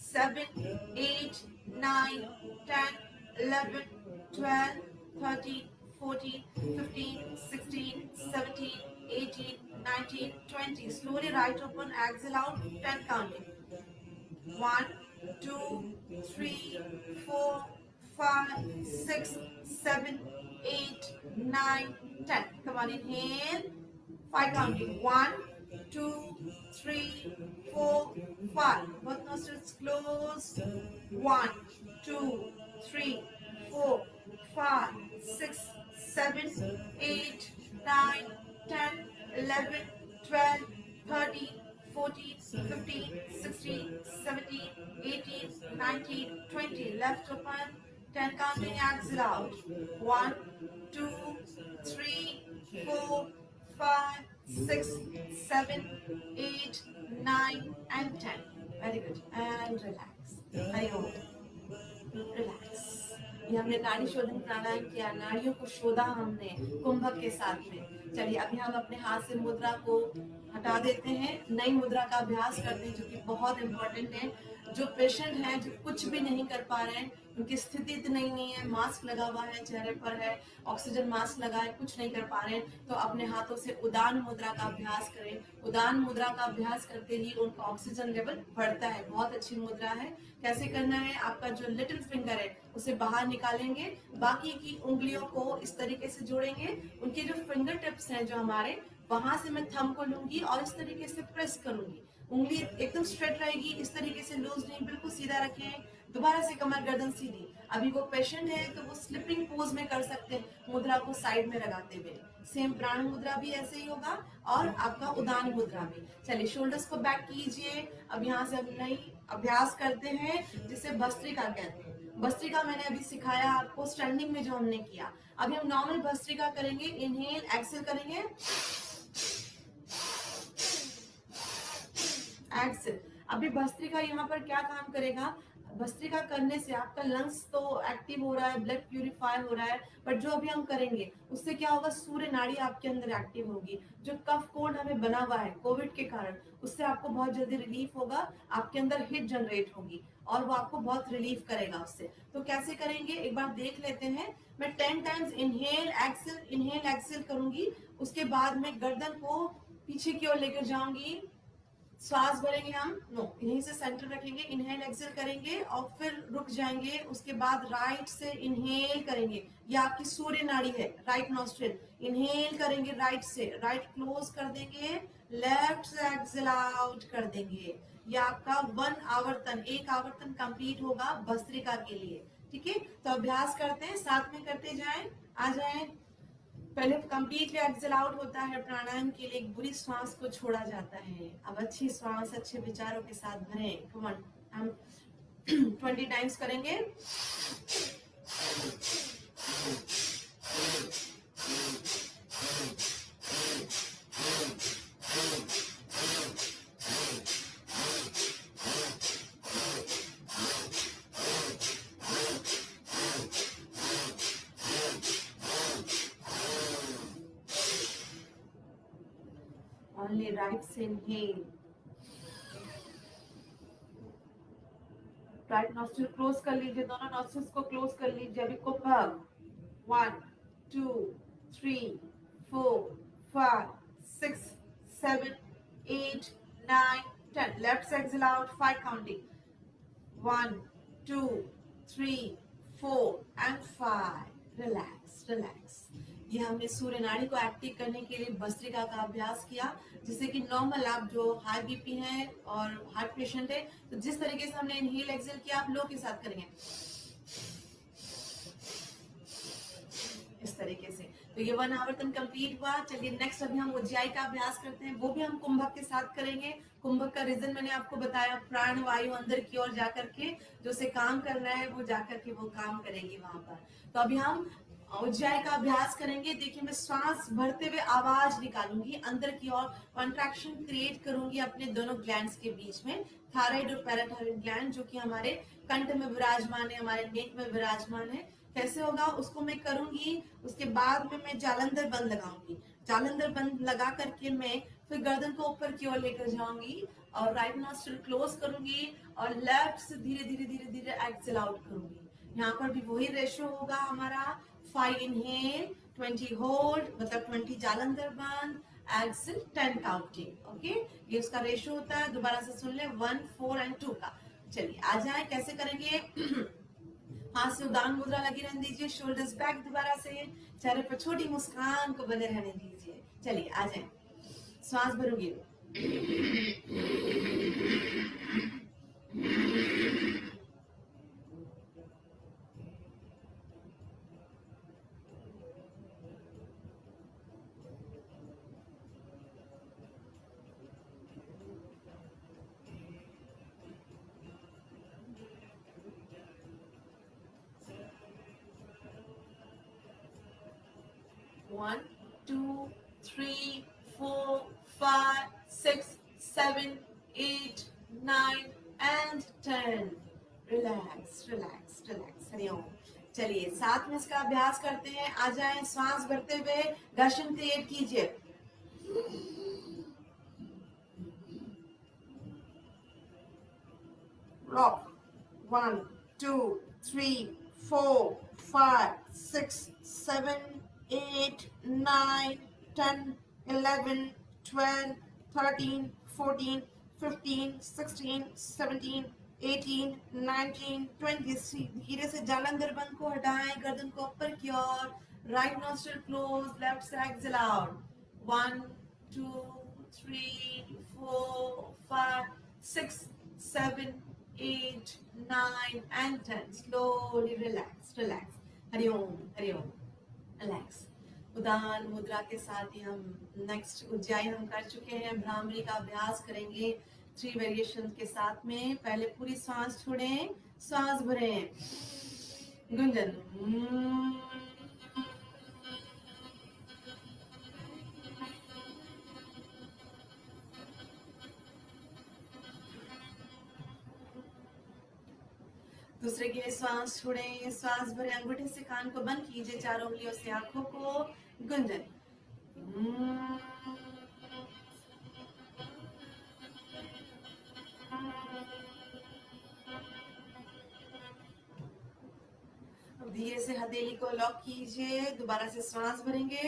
7, 8, 9, 10, 11, 12, 13, 14, 15, 16, 17, 18, 19, 20. Slowly right open, exhale out, 10 counting. 1, 2, 3, 4, 5, 6, 7, 8, 9, 10. Come on, inhale. 5 counting. 1, 2, 3, 4, 5. Both nostrils closed. 1, 2, 3, 4, 5, 6, 7, 8, 9, 10, 11, 12, 13, 14, 15, 16, 17, 18, 19, 20. Left open. 10 counting, exhale out. 1, 2, 3, 4, 5, 6, 7, 8, 9 and 10. Very good. And relax. Hariom. Relax. ये हमने नाड़ी शोधन प्राणायाम किया, नाड़ियों को शोधा हमने कुंभक के साथ में। चलिए अभी हम अपने हाथ से मुद्रा को हटा देते हैं, नई मुद्रा का अभ्यास करते हैं जो कि बहुत इंपॉर्टेंट है। जो पेशेंट हैं जो कुछ भी नहीं कर पा रहे हैं, उनकी स्थिति इतनी नहीं है, मास्क लगा हुआ है, चेहरे पर है ऑक्सीजन मास्क लगा है, कुछ नहीं कर पा रहे हैं, तो अपने हाथों से उदान मुद्रा का अभ्यास करें। उदान मुद्रा का अभ्यास करते ही उनका ऑक्सीजन लेवल बढ़ता है। बहुत अच्छी मुद्रा है। कैसे करना है, आपका जो लिटिल फिंगर है उसे बाहर निकालेंगे, बाकी की उंगलियों को इस तरीके से जोड़ेंगे। उनके जो फिंगर टिप्स हैं जो हमारे, वहां से मैं थंब को लूंगी और इस तरीके से प्रेस करूंगी। उंगली एकदम स्ट्रेट रहेगी, इस तरीके से लूज नहीं, बिल्कुल सीधा रखें। दोबारा से कमर गर्दन सीधी। अभी वो पेशेंट है तो वो स्लिपिंग पोज में कर सकते हैं, मुद्रा को साइड में लगाते हुए। सेम प्राण मुद्रा भी ऐसे ही होगा और आपका उदान मुद्रा भी। चलिए शोल्डर्स को बैक कीजिए। अब यहाँ से हम नई अभ्यास करते हैं जिसे भस्त्रिका कहते हैं। भस्त्रिका मैंने अभी सिखाया आपको स्टैंडिंग में जो हमने किया। अभी हम नॉर्मल भस्त्रिका करेंगे। इनहेल एक्सेल करेंगे, एक्सेल। अभी भस्त्रिका यहाँ पर क्या काम करेगा, भस्त्रिका करने से आपका लंग्स तो एक्टिव हो रहा है, ब्लड प्यूरिफाई हो रहा है, बट जो अभी हम करेंगे उससे क्या होगा, सूर्य नाड़ी आपके अंदर एक्टिव होगी। जो कफ कोल्ड हमें बना हुआ है कोविड के कारण, उससे आपको बहुत जल्दी रिलीफ होगा, आपके अंदर हिट जनरेट होगी और वो आपको बहुत रिलीफ करेगा उससे। तो कैसे करेंगे एक बार देख लेते हैं। मैं 10 टाइम्स इनहेल एक्सेल करूंगी। उसके बाद में गर्दन को पीछे की ओर लेकर जाऊंगी, श्वास भरेंगे हम, नो यहीं से सेंटर रखेंगे, इनहेल एक्सेल करेंगे और फिर रुक जाएंगे। उसके बाद राइट से इनहेल करेंगे, ये आपकी सूर्य नाड़ी है, राइट नॉस्ट्रिल। इनहेल करेंगे राइट से, राइट क्लोज कर देंगे, लेफ्ट से एक्सेल आउट कर देंगे। ये आपका 1 आवर्तन, 1 आवर्तन कंप्लीट होगा भस्त्रिका के लिए। ठीक है, तो अभ्यास करते हैं, साथ में करते जाएं। आ जाएं, पहले कंप्लीटली एक्सेल आउट होता है प्राणायाम के लिए, एक बुरी श्वास को छोड़ा जाता है। अब अच्छी श्वास अच्छे विचारों के साथ भरें। कम ऑन, हम 20 टाइम्स करेंगे। Only right inhale. Right nostril close कर लीजिए, दोनों नॉस्ट्रिल्स को क्लोज कर लीजिए। अभी कुंभक 1 2 3 4 5 6 7 8 9 10। लेफ्ट से exhale out, 5 counting, 1 2 3 4 and 5। Relax relax. ये हमने सूर्य नाड़ी को एक्टिव करने के लिए भस्त्रिका का अभ्यास किया, जिससे कि नॉर्मल आप जो हाई बीपी है और हार्ट पेशेंट है, तो जिस तरीके से हमने इनहेल एक्सेल किया आप लो के साथ करेंगे इस तरीके से। तो ये 1 आवर्तन कंप्लीट हुआ। चलिए नेक्स्ट अभी हम उज्जाई का अभ्यास करते हैं, वो भी हम कुंभक के साथ करेंगे। कुंभक का रीजन मैंने आपको बताया, प्राण वायु अंदर की ओर जाकर के जो से काम करना है वो जाकर के वो काम करेगी वहां पर। तो अभी हम उज्जाई का अभ्यास करेंगे। देखिए मैं श्वास भरते हुए आवाज निकालूंगी, अंदर की ओर कॉन्ट्रैक्शन क्रिएट करूंगी अपने दोनों ग्लैंड्स के बीच में, थायराइड और पैराथायराइड ग्लैंड जो कि हमारे कंठ में विराजमान है, हमारे नेक में विराजमान है। कैसे होगा उसको मैं करूंगी। उसके बाद में मैं जालंधर बंद लगाऊंगी, जालंधर बंद लगा करके मैं फिर गर्दन को ऊपर की ओर लेकर जाऊंगी और राइट नॉस्ट्रिल क्लोज करूंगी और लेफ्ट से धीरे धीरे धीरे धीरे एक्सेल आउट करूंगी। यहाँ पर भी वही रेशो होगा हमारा, 5 इनहेल, 20 होल्ड, मतलब 20 जालंधर बंद, एक्सेल 10 काउंटिंग। ओके, ये उसका रेशो होता है। दोबारा से सुन ले, 1 4 and 2 का। चलिए आ जाए, कैसे करेंगे। हाथ से उदान मुद्रा लगी रहने दीजिए, शोल्डर्स बैक, दोबारा से चेहरे पर छोटी मुस्कान को बने रहने दीजिए। चलिए आ जाए, श्वास भरूंगी। One, 2, 3, 4, 7, 8, 9 and 10. Relax relax relax. Hariom. चलिए साथ में इसका अभ्यास करते हैं। आ जाएं, श्वास भरते हुए घर्षण क्रिएट कीजिए। रॉक 1, 2, 3, 4, 5, 6, 7, 8, 9, 10, 11, 12, 13, 14, 15, 16, 17, 18, 19, 20। धीरे से जालंधर बंद को हटाएं, गर्दन को ऊपर की ओर। Right nostril close, left side exhale out. 1, 2, 3, 4, 5, 6, 7, 8, 9 and 10. Slowly relax, relax. Hari Om Hariom. Relax. उदान मुद्रा के साथ ही हम नेक्स्ट उज्जाई हम कर चुके हैं। भ्रामरी का अभ्यास करेंगे 3 वेरिएशन के साथ में। पहले पूरी सांस छोड़ें, सांस भरें। गुंजन। दूसरे के लिए श्वास छोड़ें, श्वास भरें। अंगूठे से कान को बंद कीजिए, चारों उंगलियों से आंखों को। गुंजन। अब धीरे से हथेली को लॉक कीजिए, दोबारा से श्वास भरेंगे।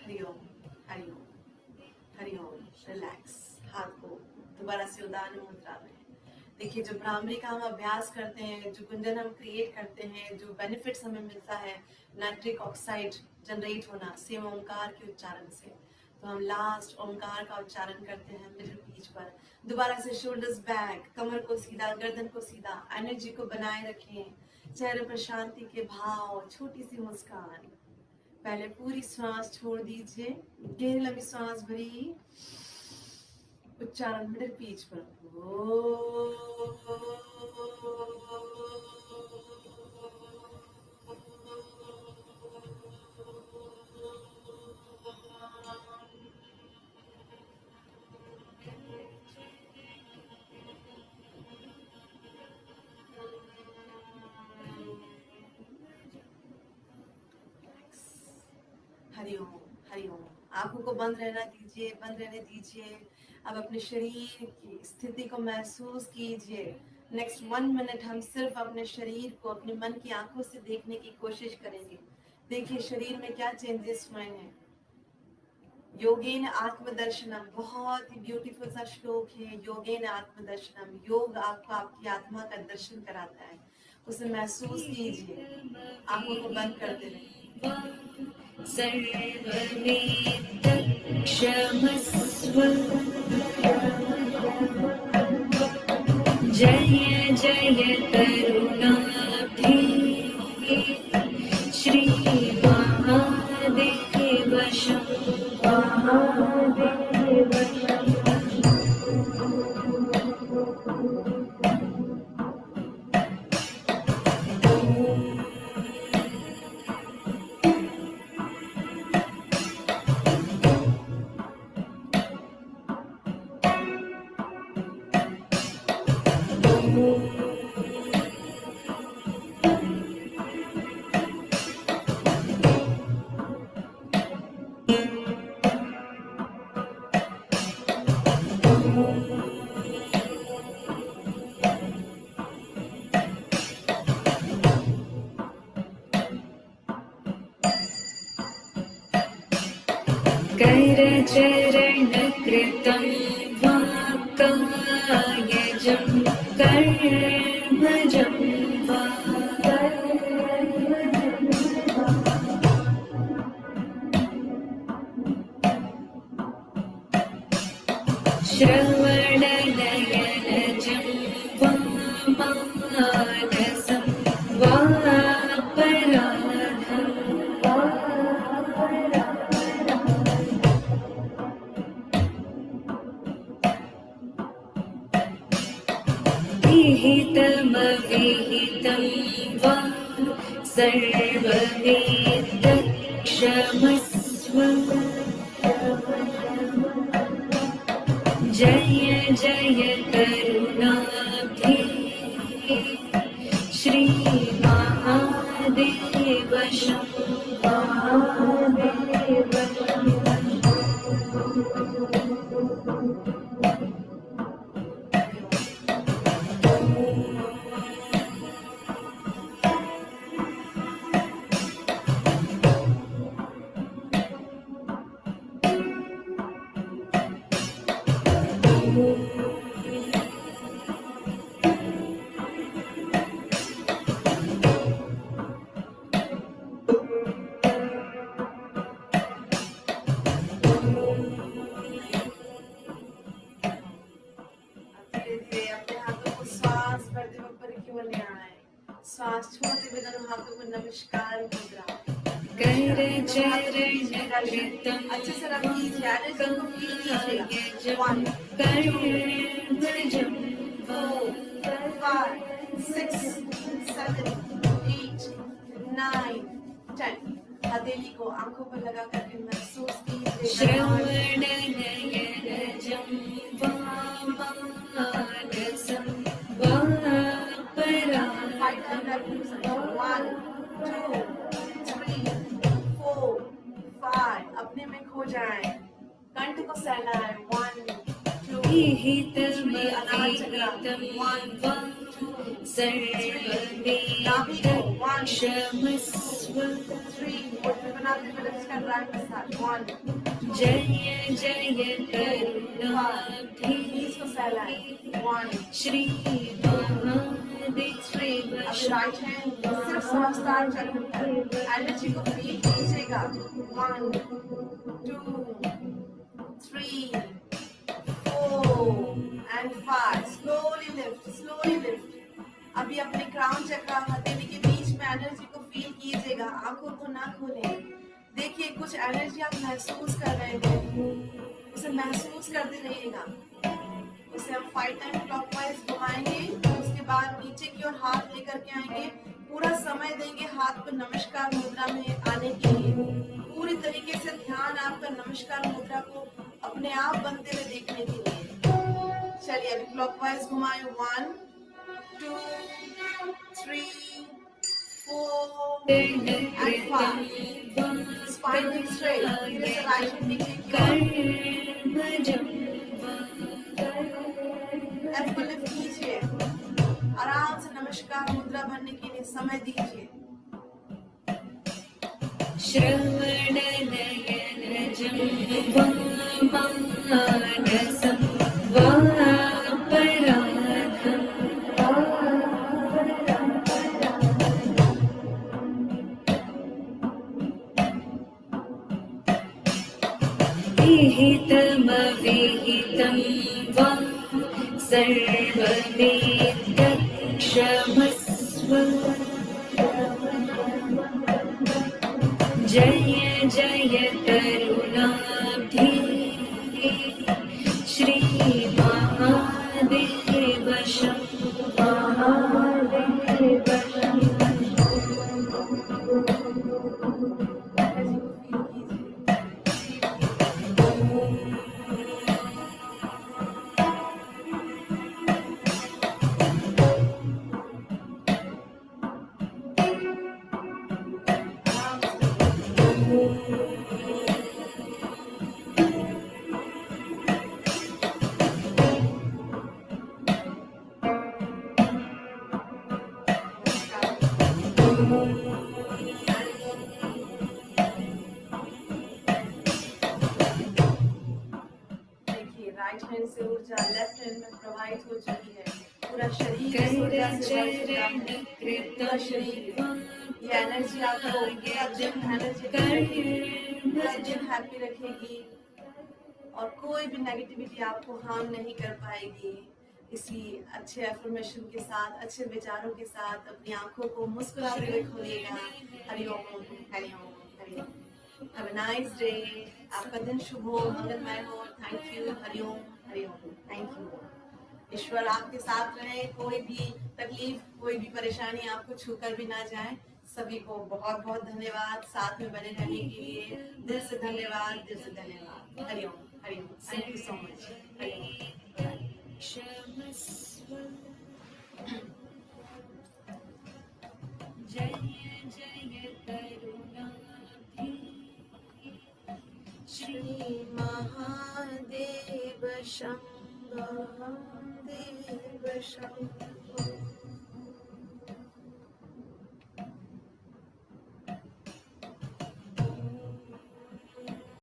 हरिओम हरिओम हरिओम। रिलैक्स। हाथ को दोबारा से उदान मुद्रा में। देखिए जो भ्रामरी का हम अभ्यास करते हैं, जो गुंजन हम क्रिएट करते हैं, जो बेनिफिट्स हमें मिलता है, नाइट्रिक ऑक्साइड जनरेट होना सेम ओंकार के उच्चारण से। तो हम लास्ट ओंकार का उच्चारण करते हैं मिडिल पीच पर। दोबारा से शोल्डर्स बैक, कमर को सीधा, गर्दन को सीधा। एनर्जी को बनाए रखें, चेहरे पर शांति के भाव, छोटी सी मुस्कान। पहले पूरी सांस छोड़ दीजिए, गहरी लंबी सांस भरी, उच्चारण मिडिल पीच पर। हरिओम हरिओम। आंखों को बंद रहना दीजिए, बंद रहने दीजिए। अब अपने शरीर की स्थिति को महसूस कीजिए। नेक्स्ट 1 मिनट हम सिर्फ अपने शरीर को अपने मन की आंखों से देखने की कोशिश करेंगे। देखिए शरीर में क्या चेंजेस हुए हैं। योगेन आत्मदर्शनम, बहुत ही ब्यूटीफुल सा श्लोक है। योगेन आत्मदर्शनम, योग आपको आपकी आत्मा का दर्शन कराता है, उसे महसूस कीजिए। आंखों को बंद कर दे रहे। सर्वमेतत्क्षमस्व। जय जय करुणाब्धि श्री महादेव शंभो। करचरणकृतं वाक्कायजं कर्मजं वा श्रवणनयनजं वा मानसं वा अपराधं वा विहितमविहितं वा सर्वमेतत्क्षमस्व। जय जय करुणाब्धे श्री महादेव शम्भो। धीरे धीरे अपने हाथों को श्वास भरते हुए ऊपर की ओर ले आना है। श्वास छोड़ते हुए दोनों हाथों को नमस्कार मुद्रा। कर चरण अच्छे से रब कीजिए, एनर्जी को फील कीजिएगा। 1 कर्मजं 4 5 6 7 8 9 10। हथेली को आंखों पर लगा करके महसूस कीजिए। श्रवणनयनजं वामानसं वापरा। 1 2 3 4 5 अपने में खो जाए। कंठ को सहना है। 1 2 विहितं 3 अनाहत चक्र। 1 सर्वमेतत्क्षमस्व। 3 मुट्ठी बनाते हुए लिफ्ट कर राइट के साथ। 1 जय जय करुणाब्धे को सहना है। 1 श्री महादेव। 3 अब राइट हैंड सिर्फ सहस्त्रार चक्र पर एनर्जी को फील कीजिएगा। 1 2 3 4 and 5 slowly lift। अभी अपने क्राउन चक्र हथेली के बीच में एनर्जी को फील कीजिएगा। आंखों को ना खोलें। देखिए कुछ एनर्जी आप महसूस कर रहे हैं, उसे महसूस करते रहिएगा। उसे हम 5 टाइम क्लॉकवाइज घुमाएंगे। उसके बाद नीचे की ओर हाथ लेकर के आएंगे। पूरा समय देंगे हाथ को नमस्कार मुद्रा में आने के लिए। पूरी तरीके से ध्यान आपका नमस्कार मुद्रा को अपने आप बनते हुए देखने के लिए। चलिए अभी क्लॉकवाइज घुमाएं। 1 2 3 4 and 5। Spine straight. धीरे से राइट हैंड नीचे की ओर। कर्मजं F को लिफ्ट कीजिए। आराम से नमस्कार मुद्रा बनने के लिए समय दीजिए। श्रवणनयनजं वामानसं वापराधम्। विहितमविहितं वा सर्वमेतत्क्षमस्व। जय जय करुणाब्धे श्री महादेव शम्भो। देखिए राइट हैंड से ऊर्जा लेफ्ट हैंड में प्रवाहित हो चुकी है। पूरा शरीर इस कर ऊर्जा से भर चुका चरण है। पूरा शरीर ये एनर्जी आपको पूरा दिन एनर्जी पूरा दिन हैप्पी रखेगी और कोई भी नेगेटिविटी आपको हार्म नहीं कर पाएगी। इसी अच्छे एफर्मेशन के साथ, अच्छे विचारों के साथ अपनी आंखों को मुस्कुराते हुए खोलिएगा। Hari Om Hari Om Hari Om. Have a nice day. आपका दिन शुभ हो, मंगलमय हो। Thank you. Hari Om Hari Om. Thank you. ईश्वर आपके साथ रहे, कोई भी तकलीफ, कोई भी परेशानी आपको छूकर भी ना जाए। सभी को बहुत बहुत धन्यवाद, साथ में बने रहने के लिए दिल से धन्यवाद, दिल से धन्यवाद। Hariom, Hari Om, thank you so much. Hariom. क्षमस्व जय जय करुणाब्धि श्री महादेव शंभो देव शंभो